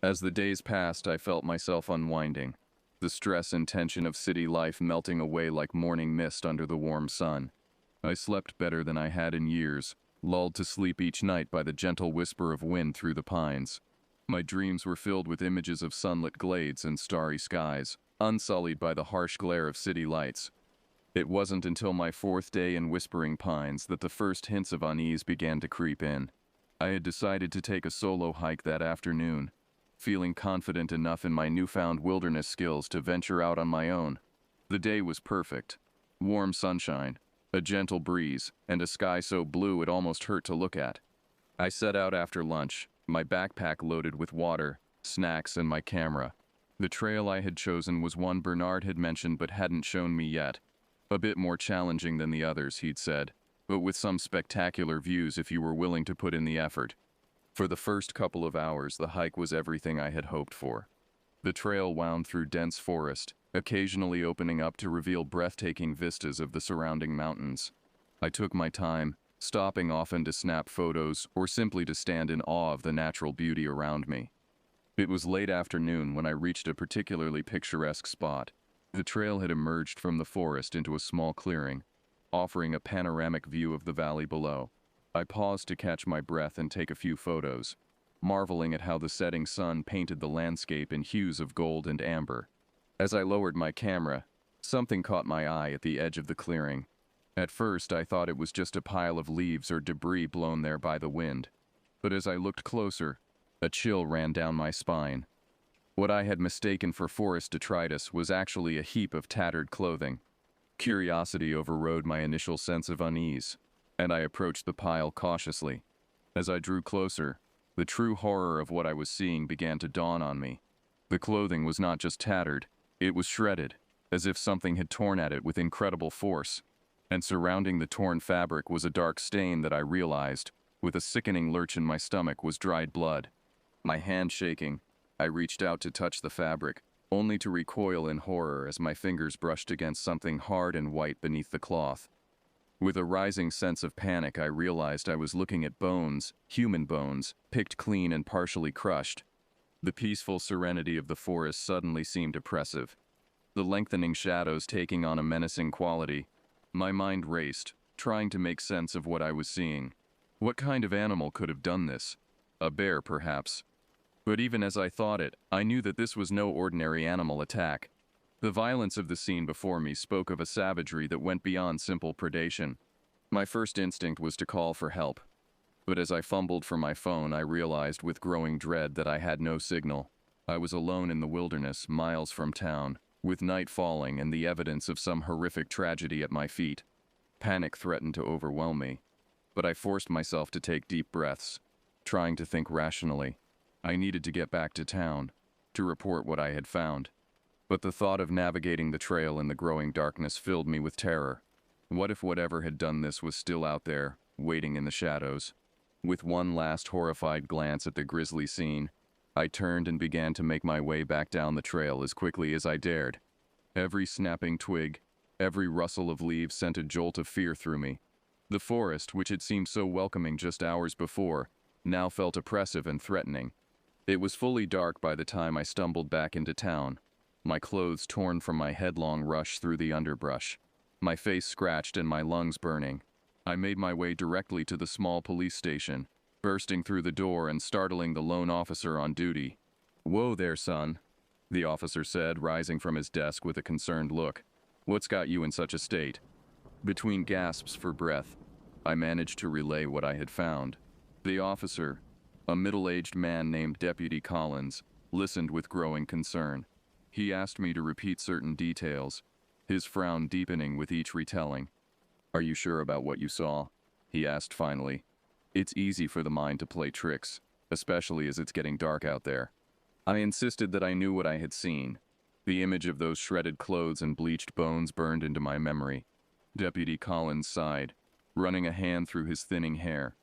As the days passed, I felt myself unwinding, the stress and tension of city life melting away like morning mist under the warm sun. I slept better than I had in years, lulled to sleep each night by the gentle whisper of wind through the pines. My dreams were filled with images of sunlit glades and starry skies, unsullied by the harsh glare of city lights. It wasn't until my fourth day in Whispering Pines that the first hints of unease began to creep in. I had decided to take a solo hike that afternoon, feeling confident enough in my newfound wilderness skills to venture out on my own. The day was perfect. Warm sunshine, a gentle breeze, and a sky so blue it almost hurt to look at. I set out after lunch, my backpack loaded with water, snacks, and my camera. The trail I had chosen was one Bernard had mentioned but hadn't shown me yet. A bit more challenging than the others, he'd said, but with some spectacular views if you were willing to put in the effort. For the first couple of hours, the hike was everything I had hoped for. The trail wound through dense forest, occasionally opening up to reveal breathtaking vistas of the surrounding mountains. I took my time, stopping often to snap photos or simply to stand in awe of the natural beauty around me. It was late afternoon when I reached a particularly picturesque spot. The trail had emerged from the forest into a small clearing, offering a panoramic view of the valley below. I paused to catch my breath and take a few photos, marveling at how the setting sun painted the landscape in hues of gold and amber. As I lowered my camera, something caught my eye at the edge of the clearing. At first, I thought it was just a pile of leaves or debris blown there by the wind. But as I looked closer, a chill ran down my spine. What I had mistaken for forest detritus was actually a heap of tattered clothing. Curiosity overrode my initial sense of unease, and I approached the pile cautiously. As I drew closer, the true horror of what I was seeing began to dawn on me. The clothing was not just tattered, it was shredded, as if something had torn at it with incredible force. And surrounding the torn fabric was a dark stain that I realized, with a sickening lurch in my stomach, was dried blood. My hand shaking, I reached out to touch the fabric, only to recoil in horror as my fingers brushed against something hard and white beneath the cloth. With a rising sense of panic, I realized I was looking at bones, human bones, picked clean and partially crushed. The peaceful serenity of the forest suddenly seemed oppressive, the lengthening shadows taking on a menacing quality. My mind raced, trying to make sense of what I was seeing. What kind of animal could have done this? A bear, perhaps. But even as I thought it, I knew that this was no ordinary animal attack. The violence of the scene before me spoke of a savagery that went beyond simple predation. My first instinct was to call for help. But as I fumbled for my phone, I realized with growing dread that I had no signal. I was alone in the wilderness, miles from town, with night falling and the evidence of some horrific tragedy at my feet. Panic threatened to overwhelm me, but I forced myself to take deep breaths, trying to think rationally. I needed to get back to town, to report what I had found. But the thought of navigating the trail in the growing darkness filled me with terror. What if whatever had done this was still out there, waiting in the shadows? With one last horrified glance at the grisly scene, I turned and began to make my way back down the trail as quickly as I dared. Every snapping twig, every rustle of leaves sent a jolt of fear through me. The forest, which had seemed so welcoming just hours before, now felt oppressive and threatening. It was fully dark by the time I stumbled back into town, my clothes torn from my headlong rush through the underbrush, my face scratched and my lungs burning. I made my way directly to the small police station, bursting through the door and startling the lone officer on duty. "Whoa there, son," the officer said, rising from his desk with a concerned look. "What's got you in such a state?" Between gasps for breath, I managed to relay what I had found. The officer, a middle-aged man named Deputy Collins, listened with growing concern. He asked me to repeat certain details, his frown deepening with each retelling. "Are you sure about what you saw?" he asked finally. "It's easy for the mind to play tricks, especially as it's getting dark out there." I insisted that I knew what I had seen. The image of those shredded clothes and bleached bones burned into my memory. Deputy Collins sighed, running a hand through his thinning hair.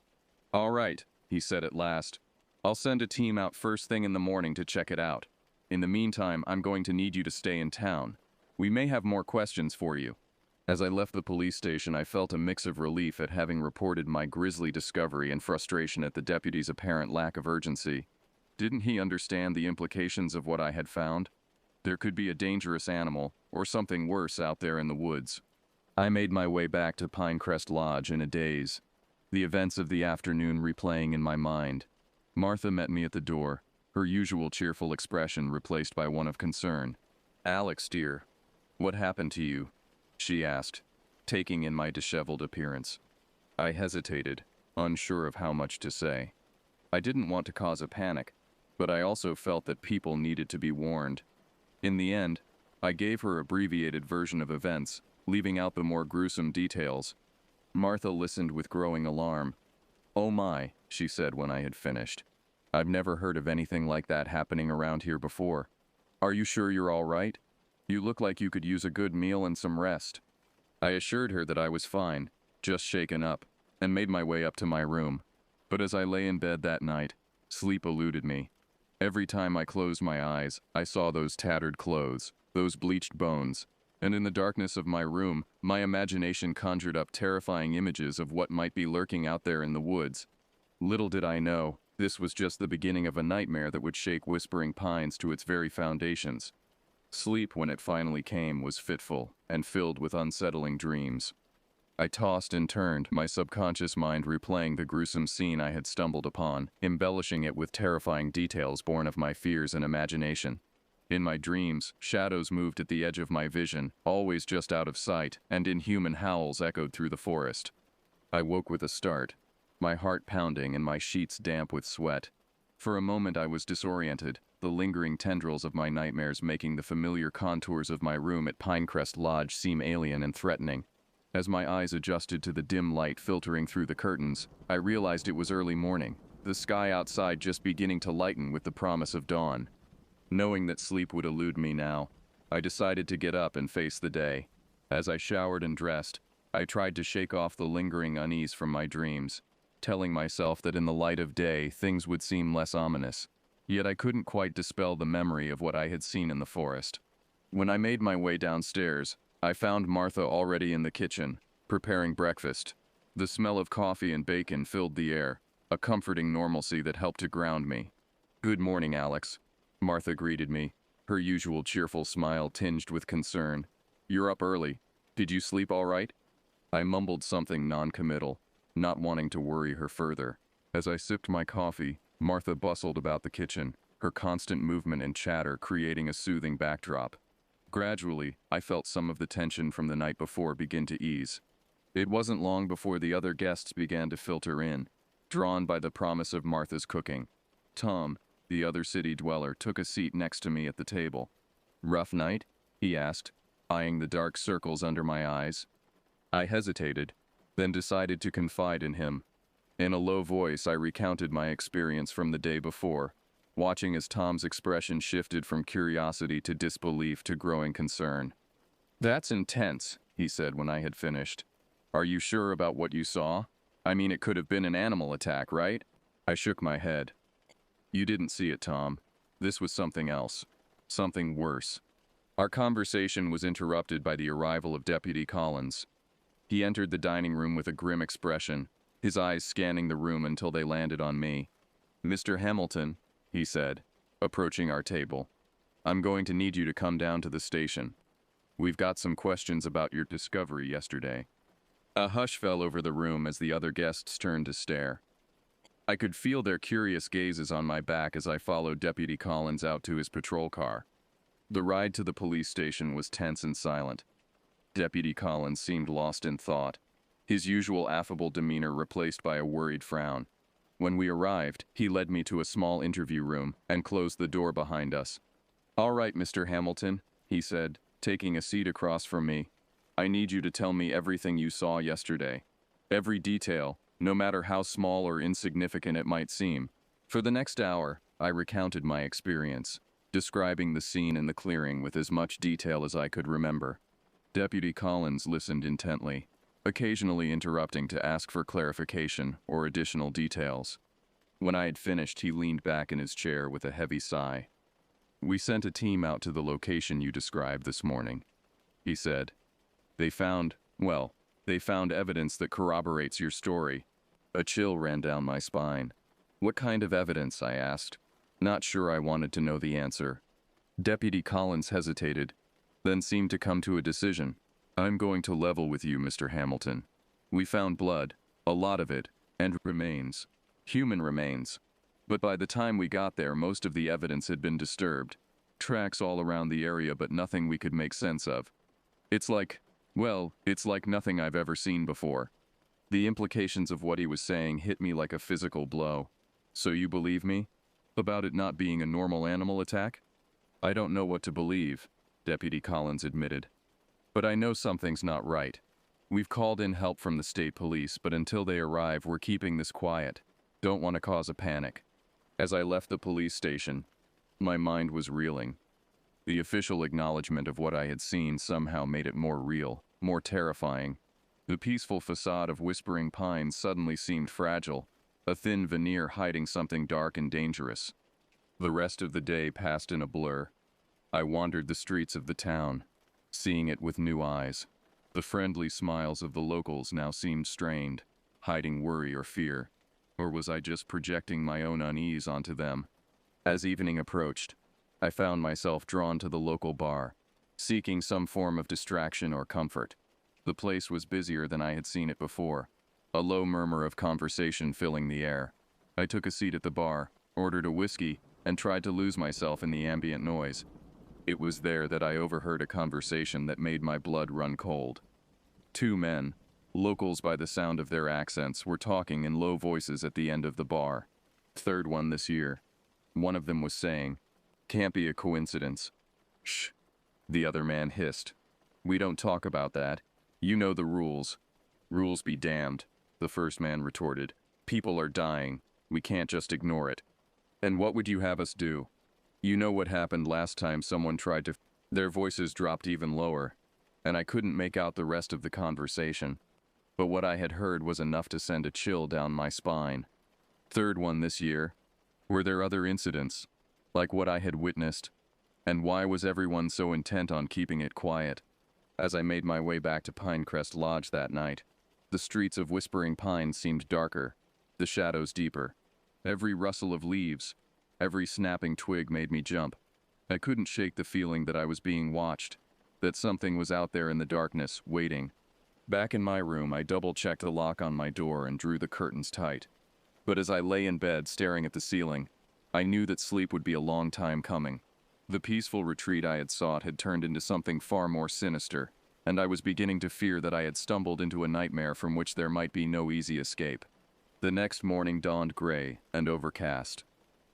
"All right," he said at last. "I'll send a team out first thing in the morning to check it out. In the meantime, I'm going to need you to stay in town. We may have more questions for you." As I left the police station, I felt a mix of relief at having reported my grisly discovery and frustration at the deputy's apparent lack of urgency. Didn't he understand the implications of what I had found? There could be a dangerous animal, or something worse, out there in the woods. I made my way back to Pinecrest Lodge in a daze, the events of the afternoon replaying in my mind. Martha met me at the door, her usual cheerful expression replaced by one of concern. "Alex, dear, what happened to you?" she asked, taking in my disheveled appearance. I hesitated, unsure of how much to say. I didn't want to cause a panic, but I also felt that people needed to be warned. In the end, I gave her an abbreviated version of events, leaving out the more gruesome details. Martha listened with growing alarm. "Oh my," she said when I had finished. "I've never heard of anything like that happening around here before. Are you sure you're all right? You look like you could use a good meal and some rest." I assured her that I was fine, just shaken up, and made my way up to my room. But as I lay in bed that night, sleep eluded me. Every time I closed my eyes, I saw those tattered clothes, those bleached bones, and in the darkness of my room, my imagination conjured up terrifying images of what might be lurking out there in the woods. Little did I know, this was just the beginning of a nightmare that would shake Whispering Pines to its very foundations. Sleep, when it finally came, was fitful and filled with unsettling dreams. I tossed and turned, my subconscious mind replaying the gruesome scene I had stumbled upon, embellishing it with terrifying details born of my fears and imagination. In my dreams, shadows moved at the edge of my vision, always just out of sight, and inhuman howls echoed through the forest. I woke with a start, my heart pounding and my sheets damp with sweat. For a moment I was disoriented, the lingering tendrils of my nightmares making the familiar contours of my room at Pinecrest Lodge seem alien and threatening. As my eyes adjusted to the dim light filtering through the curtains, I realized it was early morning, the sky outside just beginning to lighten with the promise of dawn. Knowing that sleep would elude me now, I decided to get up and face the day. As I showered and dressed, I tried to shake off the lingering unease from my dreams, telling myself that in the light of day things would seem less ominous. Yet I couldn't quite dispel the memory of what I had seen in the forest. When I made my way downstairs, I found Martha already in the kitchen, preparing breakfast. The smell of coffee and bacon filled the air, a comforting normalcy that helped to ground me. "Good morning, Alex," Martha greeted me, her usual cheerful smile tinged with concern. "You're up early. Did you sleep all right?" I mumbled something non-committal, not wanting to worry her further. As I sipped my coffee, Martha bustled about the kitchen, her constant movement and chatter creating a soothing backdrop. Gradually, I felt some of the tension from the night before begin to ease. It wasn't long before the other guests began to filter in, drawn by the promise of Martha's cooking. Tom, the other city dweller, took a seat next to me at the table. "Rough night?" he asked, eyeing the dark circles under my eyes. I hesitated, then decided to confide in him. In a low voice, I recounted my experience from the day before, watching as Tom's expression shifted from curiosity to disbelief to growing concern. "That's intense," he said when I had finished. "Are you sure about what you saw? I mean, it could have been an animal attack, right?" I shook my head. "You didn't see it, Tom. This was something else. Something worse." Our conversation was interrupted by the arrival of Deputy Collins. He entered the dining room with a grim expression, his eyes scanning the room until they landed on me. "Mr. Hamilton," he said, approaching our table, "I'm going to need you to come down to the station. We've got some questions about your discovery yesterday." A hush fell over the room as the other guests turned to stare. I could feel their curious gazes on my back as I followed Deputy Collins out to his patrol car. The ride to the police station was tense and silent. Deputy Collins seemed lost in thought, his usual affable demeanor replaced by a worried frown. When we arrived, he led me to a small interview room and closed the door behind us. "All right, Mr. Hamilton," he said, taking a seat across from me. "I need you to tell me everything you saw yesterday. Every detail, no matter how small or insignificant it might seem." For the next hour, I recounted my experience, describing the scene in the clearing with as much detail as I could remember. Deputy Collins listened intently, occasionally interrupting to ask for clarification or additional details. When I had finished, he leaned back in his chair with a heavy sigh. "We sent a team out to the location you described this morning," he said. They found evidence that corroborates your story." A chill ran down my spine. "What kind of evidence?" I asked, not sure I wanted to know the answer. Deputy Collins hesitated, then seemed to come to a decision. "I'm going to level with you, Mr. Hamilton. We found blood, a lot of it, and remains. Human remains. But by the time we got there, most of the evidence had been disturbed. Tracks all around the area, but nothing we could make sense of. It's like nothing I've ever seen before." The implications of what he was saying hit me like a physical blow. "So you believe me? About it not being a normal animal attack?" "I don't know what to believe," Deputy Collins admitted. "But I know something's not right. We've called in help from the state police, but until they arrive, we're keeping this quiet. Don't want to cause a panic." As I left the police station, my mind was reeling. The official acknowledgement of what I had seen somehow made it more real, more terrifying. The peaceful facade of Whispering Pines suddenly seemed fragile, a thin veneer hiding something dark and dangerous. The rest of the day passed in a blur. I wandered the streets of the town, seeing it with new eyes. The friendly smiles of the locals now seemed strained, hiding worry or fear. Or was I just projecting my own unease onto them? As evening approached, I found myself drawn to the local bar, seeking some form of distraction or comfort. The place was busier than I had seen it before, a low murmur of conversation filling the air. I took a seat at the bar, ordered a whiskey, and tried to lose myself in the ambient noise. It was there that I overheard a conversation that made my blood run cold. Two men, locals by the sound of their accents, were talking in low voices at the end of the bar. Third one this year. One of them was saying, "Can't be a coincidence." "Shh," the other man hissed. "We don't talk about that. You know the rules." "Rules be damned," the first man retorted. "People are dying. We can't just ignore it." "And what would you have us do? You know what happened last time someone tried to—" Their voices dropped even lower, and I couldn't make out the rest of the conversation. But what I had heard was enough to send a chill down my spine. Third one this year. Were there other incidents, like what I had witnessed? And why was everyone so intent on keeping it quiet? As I made my way back to Pinecrest Lodge that night, the streets of Whispering Pines seemed darker, the shadows deeper. Every rustle of leaves, every snapping twig made me jump. I couldn't shake the feeling that I was being watched, that something was out there in the darkness, waiting. Back in my room, I double-checked the lock on my door and drew the curtains tight. But as I lay in bed staring at the ceiling, I knew that sleep would be a long time coming. The peaceful retreat I had sought had turned into something far more sinister, and I was beginning to fear that I had stumbled into a nightmare from which there might be no easy escape. The next morning dawned gray and overcast,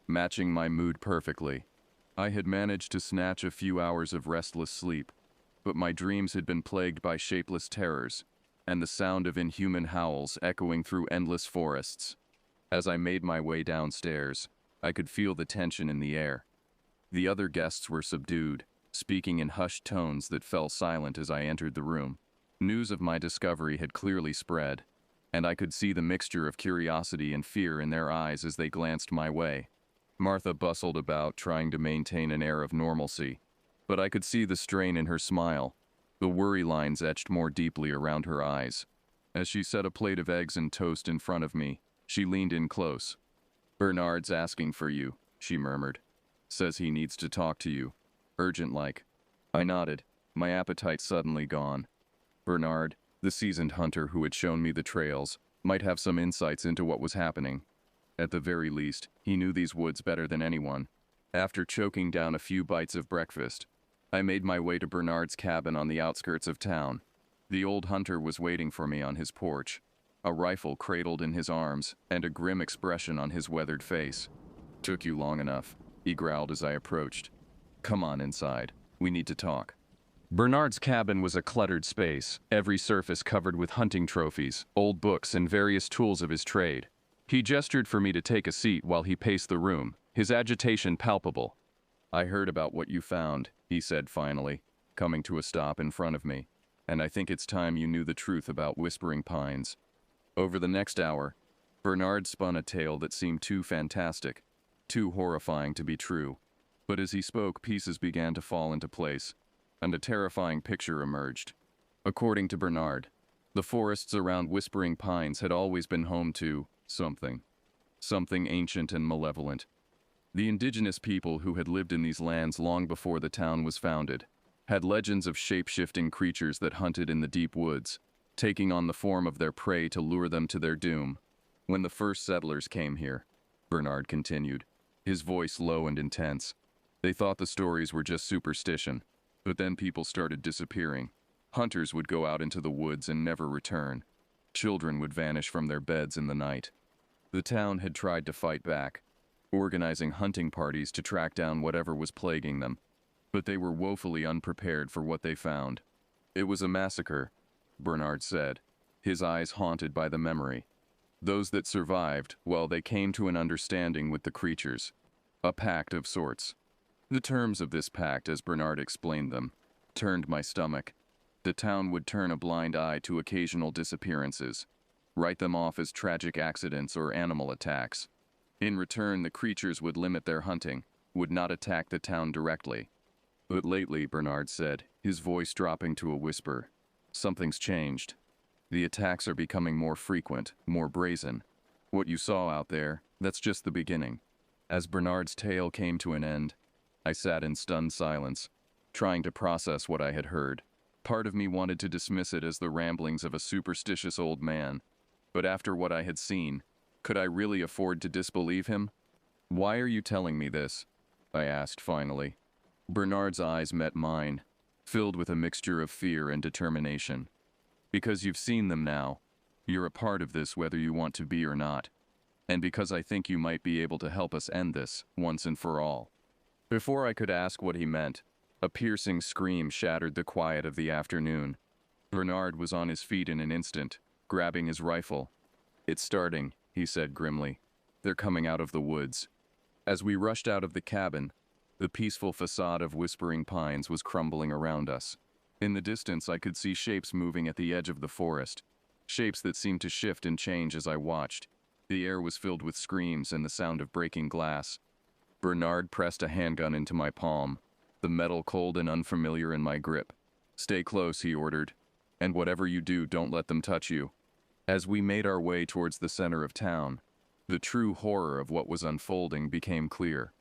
matching my mood perfectly. I had managed to snatch a few hours of restless sleep, but my dreams had been plagued by shapeless terrors, and the sound of inhuman howls echoing through endless forests. As I made my way downstairs, I could feel the tension in the air. The other guests were subdued, speaking in hushed tones that fell silent as I entered the room. News of my discovery had clearly spread, and I could see the mixture of curiosity and fear in their eyes as they glanced my way. Martha bustled about, trying to maintain an air of normalcy, but I could see the strain in her smile, the worry lines etched more deeply around her eyes. As she set a plate of eggs and toast in front of me, she leaned in close. "Bernard's asking for you," she murmured. "Says he needs to talk to you. Urgent-like." I nodded, my appetite suddenly gone. Bernard, the seasoned hunter who had shown me the trails, might have some insights into what was happening. At the very least, he knew these woods better than anyone. After choking down a few bites of breakfast, I made my way to Bernard's cabin on the outskirts of town. The old hunter was waiting for me on his porch, a rifle cradled in his arms and a grim expression on his weathered face. "Took you long enough," he growled as I approached. "Come on inside. We need to talk." Bernard's cabin was a cluttered space, every surface covered with hunting trophies, old books, and various tools of his trade. He gestured for me to take a seat while he paced the room, his agitation palpable. "I heard about what you found," he said finally, coming to a stop in front of me, "and I think it's time you knew the truth about Whispering Pines." Over the next hour, Bernard spun a tale that seemed too fantastic, too horrifying to be true. But as he spoke, pieces began to fall into place, and a terrifying picture emerged. According to Bernard, the forests around Whispering Pines had always been home to something ancient and malevolent. The indigenous people who had lived in these lands long before the town was founded had legends of shape-shifting creatures that hunted in the deep woods, taking on the form of their prey to lure them to their doom. When the first settlers came here, Bernard continued, his voice low and intense, they thought the stories were just superstition, but then people started disappearing. Hunters would go out into the woods and never return. Children would vanish from their beds in the night. The town had tried to fight back, organizing hunting parties to track down whatever was plaguing them, but they were woefully unprepared for what they found. "It was a massacre," Bernard said, his eyes haunted by the memory. "Those that survived, well, they came to an understanding with the creatures. A pact of sorts. The terms of this pact, as Bernard explained them, turned my stomach. The town would turn a blind eye to occasional disappearances, write them off as tragic accidents or animal attacks. In return, the creatures would limit their hunting, would not attack the town directly. But lately," Bernard said, his voice dropping to a whisper, "something's changed. The attacks are becoming more frequent, more brazen. What you saw out there, that's just the beginning." As Bernard's tale came to an end, I sat in stunned silence, trying to process what I had heard. Part of me wanted to dismiss it as the ramblings of a superstitious old man, but after what I had seen, could I really afford to disbelieve him? "Why are you telling me this?" I asked finally. Bernard's eyes met mine, filled with a mixture of fear and determination. "Because you've seen them now. You're a part of this whether you want to be or not. And because I think you might be able to help us end this, once and for all." Before I could ask what he meant, a piercing scream shattered the quiet of the afternoon. Bernard was on his feet in an instant, grabbing his rifle. "It's starting," he said grimly. "They're coming out of the woods." As we rushed out of the cabin, the peaceful facade of Whispering Pines was crumbling around us. In the distance, I could see shapes moving at the edge of the forest, shapes that seemed to shift and change as I watched. The air was filled with screams and the sound of breaking glass. Bernard pressed a handgun into my palm, the metal cold and unfamiliar in my grip. "Stay close," he ordered, "and whatever you do, don't let them touch you." As we made our way towards the center of town, the true horror of what was unfolding became clear.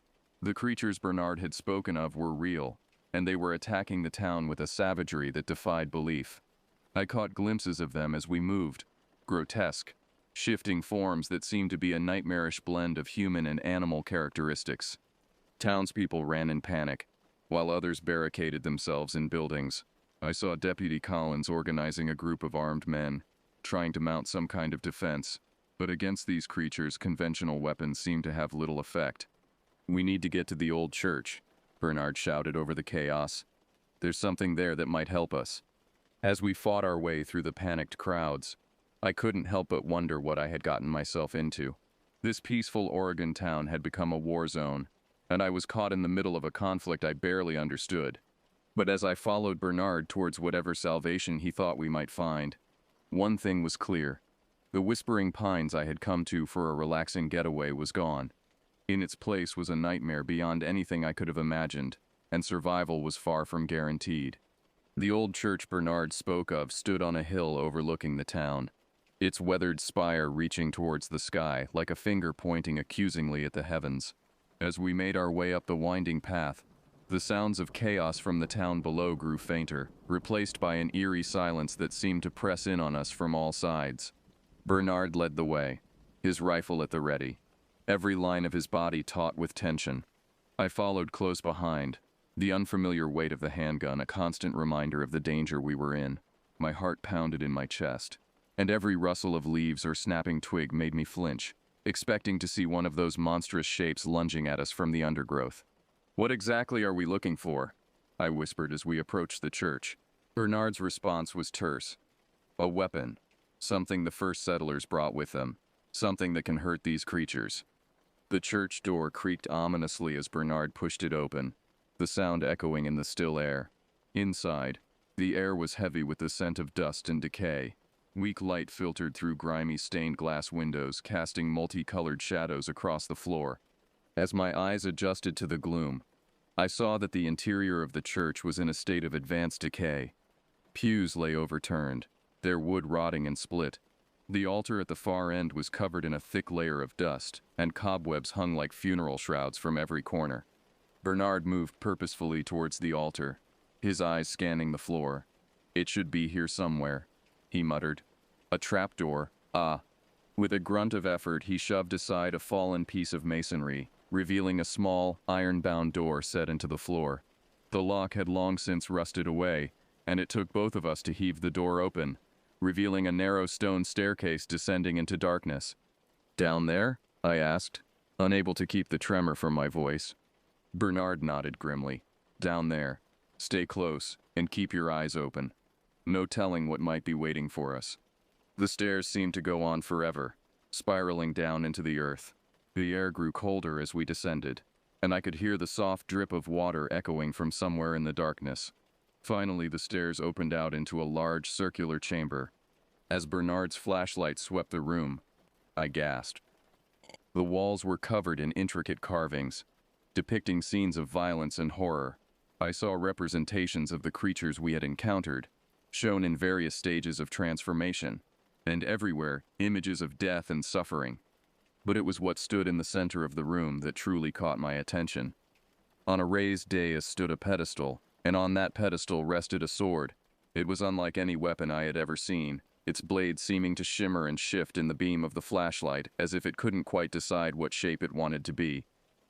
The creatures Bernard had spoken of were real, and they were attacking the town with a savagery that defied belief. I caught glimpses of them as we moved, grotesque, shifting forms that seemed to be a nightmarish blend of human and animal characteristics. Townspeople ran in panic, while others barricaded themselves in buildings. I saw Deputy Collins organizing a group of armed men, trying to mount some kind of defense, but against these creatures, conventional weapons seemed to have little effect. "We need to get to the old church," Bernard shouted over the chaos. "There's something there that might help us." As we fought our way through the panicked crowds, I couldn't help but wonder what I had gotten myself into. This peaceful Oregon town had become a war zone, and I was caught in the middle of a conflict I barely understood. But as I followed Bernard towards whatever salvation he thought we might find, one thing was clear. The Whispering Pines I had come to for a relaxing getaway was gone. In its place was a nightmare beyond anything I could have imagined, and survival was far from guaranteed. The old church Bernard spoke of stood on a hill overlooking the town, its weathered spire reaching towards the sky like a finger pointing accusingly at the heavens. As we made our way up the winding path, the sounds of chaos from the town below grew fainter, replaced by an eerie silence that seemed to press in on us from all sides. Bernard led the way, his rifle at the ready, every line of his body taut with tension. I followed close behind, the unfamiliar weight of the handgun a constant reminder of the danger we were in. My heart pounded in my chest, and every rustle of leaves or snapping twig made me flinch, expecting to see one of those monstrous shapes lunging at us from the undergrowth. "What exactly are we looking for?" I whispered as we approached the church. Bernard's response was terse. "A weapon. Something the first settlers brought with them. Something that can hurt these creatures." The church door creaked ominously as Bernard pushed it open, the sound echoing in the still air. Inside, the air was heavy with the scent of dust and decay. Weak light filtered through grimy stained glass windows, casting multicolored shadows across the floor. As my eyes adjusted to the gloom, I saw that the interior of the church was in a state of advanced decay. Pews lay overturned, their wood rotting and split. The altar at the far end was covered in a thick layer of dust, and cobwebs hung like funeral shrouds from every corner. Bernard moved purposefully towards the altar, his eyes scanning the floor. "It should be here somewhere," he muttered. "A trapdoor, ah." With a grunt of effort, he shoved aside a fallen piece of masonry, revealing a small, iron-bound door set into the floor. The lock had long since rusted away, and it took both of us to heave the door open, revealing a narrow stone staircase descending into darkness. "Down there?" I asked, unable to keep the tremor from my voice. Bernard nodded grimly. "Down there. Stay close, and keep your eyes open. No telling what might be waiting for us." The stairs seemed to go on forever, spiraling down into the earth. The air grew colder as we descended, and I could hear the soft drip of water echoing from somewhere in the darkness. Finally, the stairs opened out into a large circular chamber. As Bernard's flashlight swept the room, I gasped. The walls were covered in intricate carvings, depicting scenes of violence and horror. I saw representations of the creatures we had encountered, shown in various stages of transformation, and everywhere, images of death and suffering. But it was what stood in the center of the room that truly caught my attention. On a raised dais stood a pedestal, and on that pedestal rested a sword. It was unlike any weapon I had ever seen, its blade seeming to shimmer and shift in the beam of the flashlight as if it couldn't quite decide what shape it wanted to be.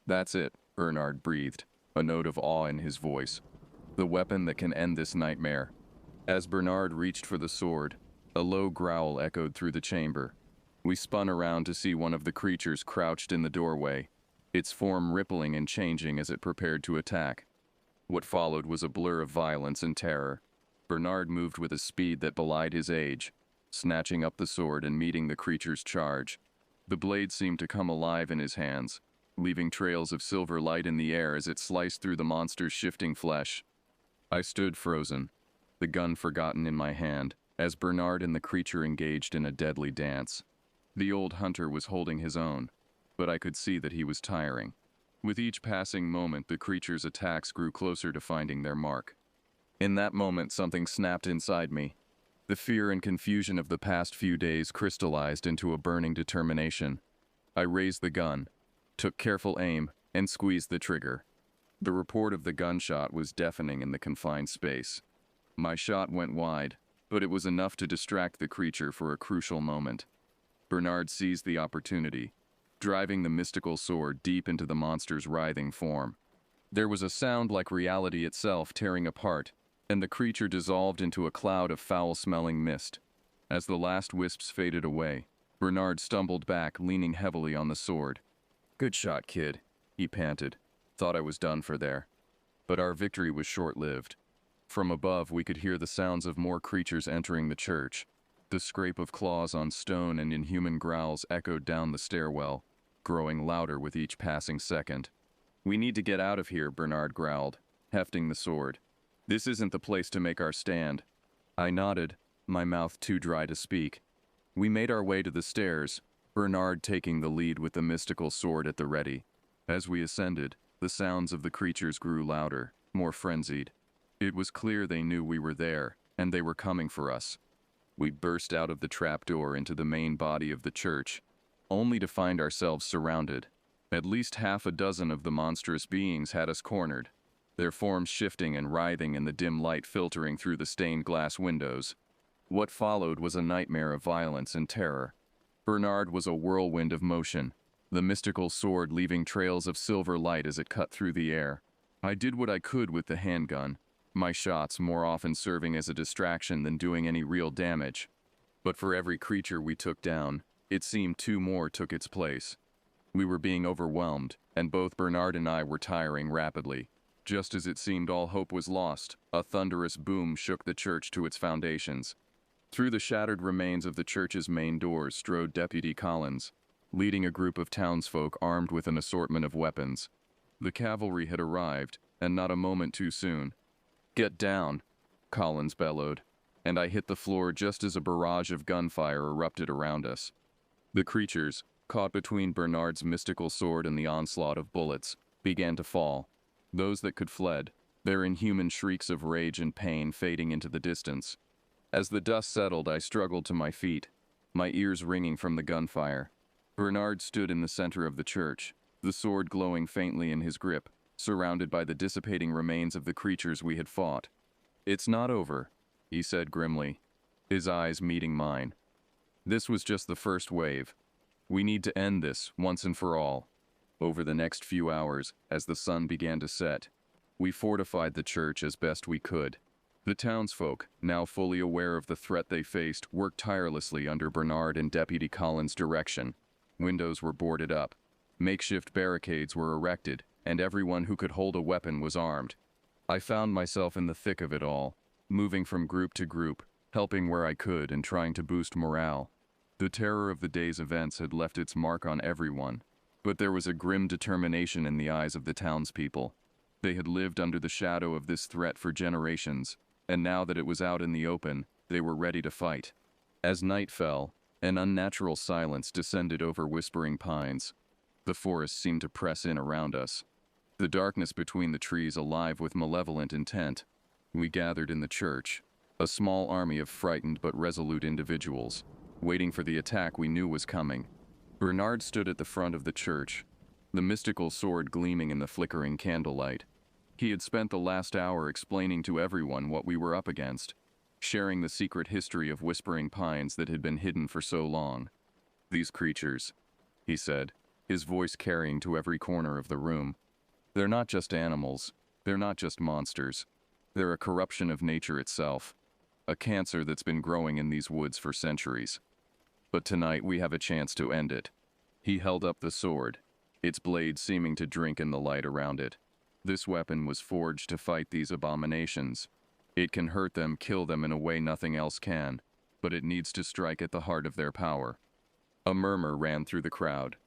"That's it," Bernard breathed, a note of awe in his voice. "The weapon that can end this nightmare." As Bernard reached for the sword, a low growl echoed through the chamber. We spun around to see one of the creatures crouched in the doorway, its form rippling and changing as it prepared to attack. What followed was a blur of violence and terror. Bernard moved with a speed that belied his age, snatching up the sword and meeting the creature's charge. The blade seemed to come alive in his hands, leaving trails of silver light in the air as it sliced through the monster's shifting flesh. I stood frozen, the gun forgotten in my hand, as Bernard and the creature engaged in a deadly dance. The old hunter was holding his own, but I could see that he was tiring. With each passing moment, the creature's attacks grew closer to finding their mark. In that moment, something snapped inside me. The fear and confusion of the past few days crystallized into a burning determination. I raised the gun, took careful aim, and squeezed the trigger. The report of the gunshot was deafening in the confined space. My shot went wide, but it was enough to distract the creature for a crucial moment. Bernard seized the opportunity, driving the mystical sword deep into the monster's writhing form. There was a sound like reality itself tearing apart, and the creature dissolved into a cloud of foul-smelling mist. As the last wisps faded away, Bernard stumbled back, leaning heavily on the sword. "Good shot, kid," he panted. "Thought I was done for there." But our victory was short-lived. From above, we could hear the sounds of more creatures entering the church. The scrape of claws on stone and inhuman growls echoed down the stairwell, growing louder with each passing second. "We need to get out of here," Bernard growled, hefting the sword. "This isn't the place to make our stand." I nodded, my mouth too dry to speak. We made our way to the stairs, Bernard taking the lead with the mystical sword at the ready. As we ascended, the sounds of the creatures grew louder, more frenzied. It was clear they knew we were there, and they were coming for us. We burst out of the trapdoor into the main body of the church, only to find ourselves surrounded. At least half a dozen of the monstrous beings had us cornered, their forms shifting and writhing in the dim light filtering through the stained glass windows. What followed was a nightmare of violence and terror. Bernard was a whirlwind of motion, the mystical sword leaving trails of silver light as it cut through the air. I did what I could with the handgun, my shots more often serving as a distraction than doing any real damage. But for every creature we took down, it seemed two more took its place. We were being overwhelmed, and both Bernard and I were tiring rapidly. Just as it seemed all hope was lost, a thunderous boom shook the church to its foundations. Through the shattered remains of the church's main doors strode Deputy Collins, leading a group of townsfolk armed with an assortment of weapons. The cavalry had arrived, and not a moment too soon. "Get down," Collins bellowed, and I hit the floor just as a barrage of gunfire erupted around us. The creatures, caught between Bernard's mystical sword and the onslaught of bullets, began to fall. Those that could fled, their inhuman shrieks of rage and pain fading into the distance. As the dust settled, I struggled to my feet, my ears ringing from the gunfire. Bernard stood in the center of the church, the sword glowing faintly in his grip, surrounded by the dissipating remains of the creatures we had fought. "It's not over," he said grimly, his eyes meeting mine. "This was just the first wave. We need to end this once and for all." Over the next few hours, as the sun began to set, we fortified the church as best we could. The townsfolk, now fully aware of the threat they faced, worked tirelessly under Bernard and Deputy Collins' direction. Windows were boarded up, makeshift barricades were erected, and everyone who could hold a weapon was armed. I found myself in the thick of it all, moving from group to group, helping where I could and trying to boost morale. The terror of the day's events had left its mark on everyone, but there was a grim determination in the eyes of the townspeople. They had lived under the shadow of this threat for generations, and now that it was out in the open, they were ready to fight. As night fell, an unnatural silence descended over Whispering Pines. The forest seemed to press in around us, the darkness between the trees alive with malevolent intent. We gathered in the church, a small army of frightened but resolute individuals, waiting for the attack we knew was coming. Bernard stood at the front of the church, the mystical sword gleaming in the flickering candlelight. He had spent the last hour explaining to everyone what we were up against, sharing the secret history of Whispering Pines that had been hidden for so long. "These creatures," he said, his voice carrying to every corner of the room. "They're not just animals, they're not just monsters. They're a corruption of nature itself, a cancer that's been growing in these woods for centuries. But tonight we have a chance to end it." He held up the sword, its blade seeming to drink in the light around it. "This weapon was forged to fight these abominations. It can hurt them, kill them in a way nothing else can, but it needs to strike at the heart of their power." A murmur ran through the crowd.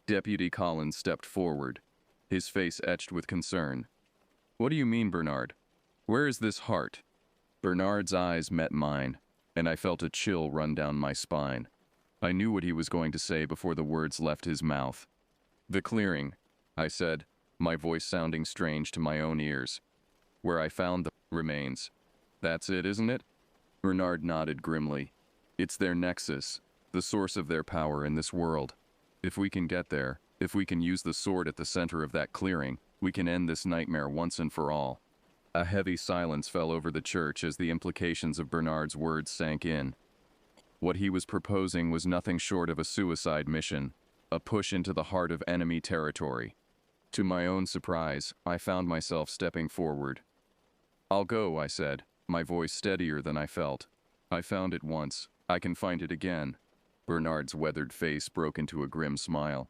Deputy Collins stepped forward, his face etched with concern. "What do you mean, Bernard? Where is this heart?" Bernard's eyes met mine, and I felt a chill run down my spine. I knew what he was going to say before the words left his mouth. "The clearing," I said, my voice sounding strange to my own ears. "Where I found the remains. That's it, isn't it?" Bernard nodded grimly. "It's their nexus, the source of their power in this world. If we can get there, if we can use the sword at the center of that clearing, we can end this nightmare once and for all." A heavy silence fell over the church as the implications of Bernard's words sank in. What he was proposing was nothing short of a suicide mission, a push into the heart of enemy territory. To my own surprise, I found myself stepping forward. "I'll go," I said, my voice steadier than I felt. "I found it once. I can find it again." Bernard's weathered face broke into a grim smile.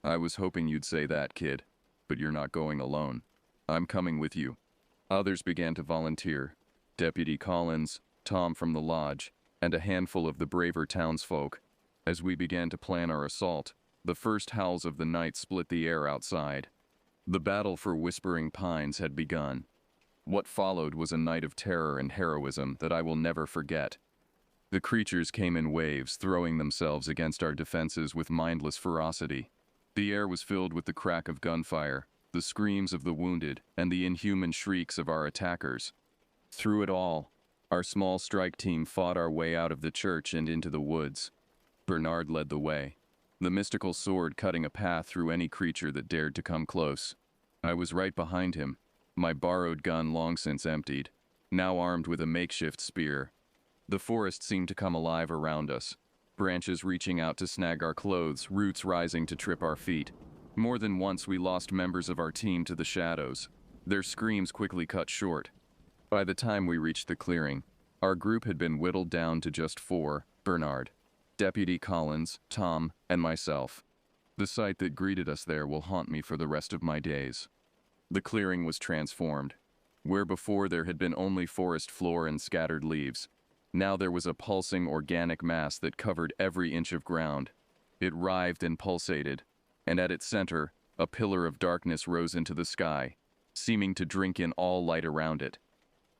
"I was hoping you'd say that, kid. But you're not going alone. I'm coming with you." Others began to volunteer. Deputy Collins, Tom from the lodge, and a handful of the braver townsfolk. As we began to plan our assault, the first howls of the night split the air outside. The battle for Whispering Pines had begun. What followed was a night of terror and heroism that I will never forget. The creatures came in waves, throwing themselves against our defenses with mindless ferocity. The air was filled with the crack of gunfire, the screams of the wounded, and the inhuman shrieks of our attackers. Through it all, our small strike team fought our way out of the church and into the woods. Bernard led the way, the mystical sword cutting a path through any creature that dared to come close. I was right behind him, my borrowed gun long since emptied, now armed with a makeshift spear. The forest seemed to come alive around us, branches reaching out to snag our clothes, roots rising to trip our feet. More than once we lost members of our team to the shadows. Their screams quickly cut short. By the time we reached the clearing, our group had been whittled down to just 4: Bernard, Deputy Collins, Tom, and myself. The sight that greeted us there will haunt me for the rest of my days. The clearing was transformed. Where before there had been only forest floor and scattered leaves, now there was a pulsing organic mass that covered every inch of ground. It writhed and pulsated, and at its center, a pillar of darkness rose into the sky, seeming to drink in all light around it.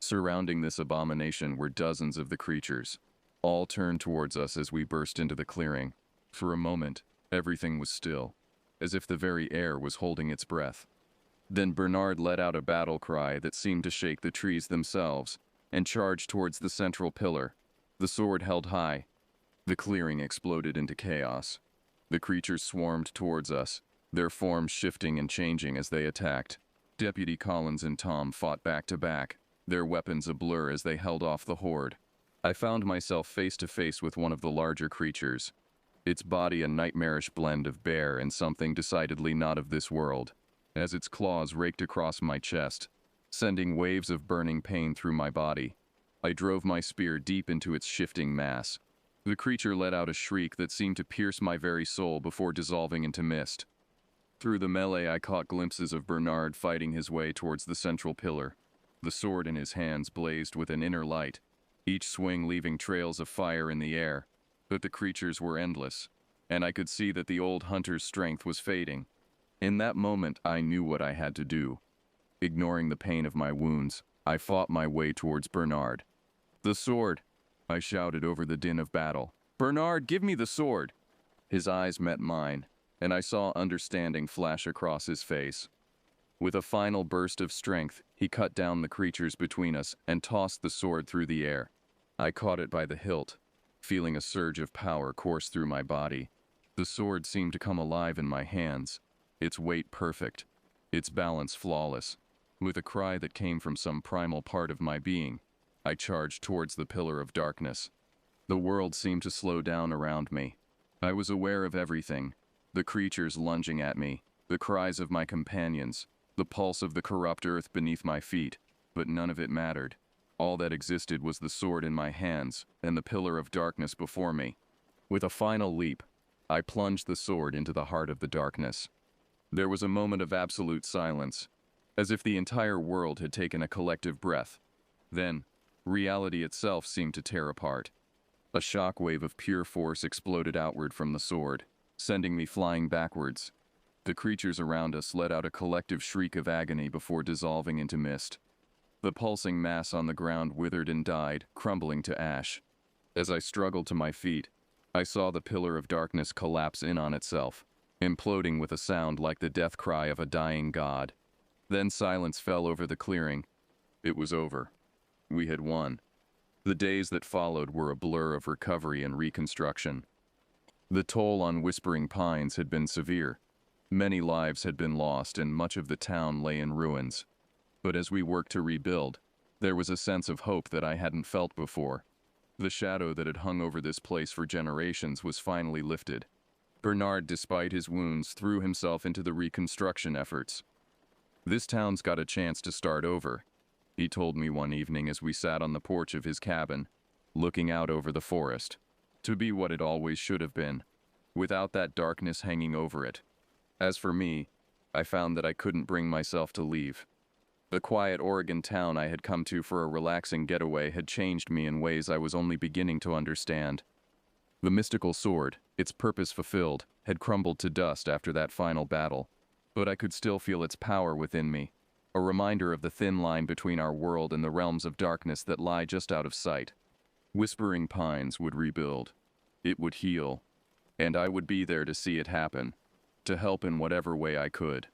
Surrounding this abomination were dozens of the creatures. All turned towards us as we burst into the clearing. For a moment, everything was still, as if the very air was holding its breath. Then Bernard let out a battle cry that seemed to shake the trees themselves, and charged towards the central pillar, the sword held high. The clearing exploded into chaos. The creatures swarmed towards us, their forms shifting and changing as they attacked. Deputy Collins and Tom fought back to back, their weapons a blur as they held off the horde. I found myself face to face with one of the larger creatures, its body a nightmarish blend of bear and something decidedly not of this world, as its claws raked across my chest, sending waves of burning pain through my body. I drove my spear deep into its shifting mass. The creature let out a shriek that seemed to pierce my very soul before dissolving into mist. Through the melee I caught glimpses of Bernard fighting his way towards the central pillar. The sword in his hands blazed with an inner light, each swing leaving trails of fire in the air. But the creatures were endless, and I could see that the old hunter's strength was fading. In that moment I knew what I had to do. Ignoring the pain of my wounds, I fought my way towards Bernard. "The sword!" I shouted over the din of battle. "Bernard, give me the sword!" His eyes met mine, and I saw understanding flash across his face. With a final burst of strength, he cut down the creatures between us and tossed the sword through the air. I caught it by the hilt, feeling a surge of power course through my body. The sword seemed to come alive in my hands, its weight perfect, its balance flawless. With a cry that came from some primal part of my being, I charged towards the pillar of darkness. The world seemed to slow down around me. I was aware of everything: the creatures lunging at me, the cries of my companions, the pulse of the corrupt earth beneath my feet, but none of it mattered. All that existed was the sword in my hands and the pillar of darkness before me. With a final leap, I plunged the sword into the heart of the darkness. There was a moment of absolute silence, as if the entire world had taken a collective breath. Then, reality itself seemed to tear apart. A shockwave of pure force exploded outward from the sword, sending me flying backwards. The creatures around us let out a collective shriek of agony before dissolving into mist. The pulsing mass on the ground withered and died, crumbling to ash. As I struggled to my feet, I saw the pillar of darkness collapse in on itself, imploding with a sound like the death cry of a dying god. Then silence fell over the clearing. It was over. We had won. The days that followed were a blur of recovery and reconstruction. The toll on Whispering Pines had been severe. Many lives had been lost and much of the town lay in ruins. But as we worked to rebuild, there was a sense of hope that I hadn't felt before. The shadow that had hung over this place for generations was finally lifted. Bernard, despite his wounds, threw himself into the reconstruction efforts. "This town's got a chance to start over," he told me one evening as we sat on the porch of his cabin, looking out over the forest, "to be what it always should have been, without that darkness hanging over it." As for me, I found that I couldn't bring myself to leave. The quiet Oregon town I had come to for a relaxing getaway had changed me in ways I was only beginning to understand. The mystical sword, its purpose fulfilled, had crumbled to dust after that final battle, but I could still feel its power within me, a reminder of the thin line between our world and the realms of darkness that lie just out of sight. Whispering Pines would rebuild. It would heal. And I would be there to see it happen, to help in whatever way I could.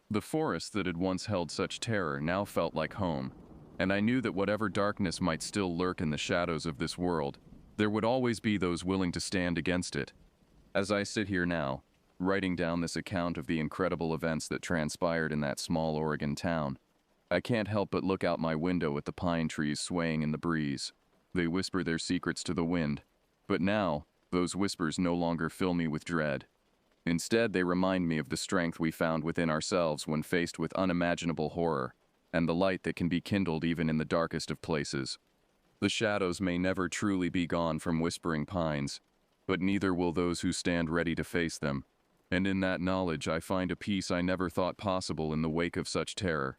The forest that had once held such terror now felt like home, and I knew that whatever darkness might still lurk in the shadows of this world, there would always be those willing to stand against it. As I sit here now, writing down this account of the incredible events that transpired in that small Oregon town, I can't help but look out my window at the pine trees swaying in the breeze. They whisper their secrets to the wind, but now, those whispers no longer fill me with dread. Instead, they remind me of the strength we found within ourselves when faced with unimaginable horror, and the light that can be kindled even in the darkest of places. The shadows may never truly be gone from Whispering Pines, but neither will those who stand ready to face them. And in that knowledge I find a peace I never thought possible in the wake of such terror.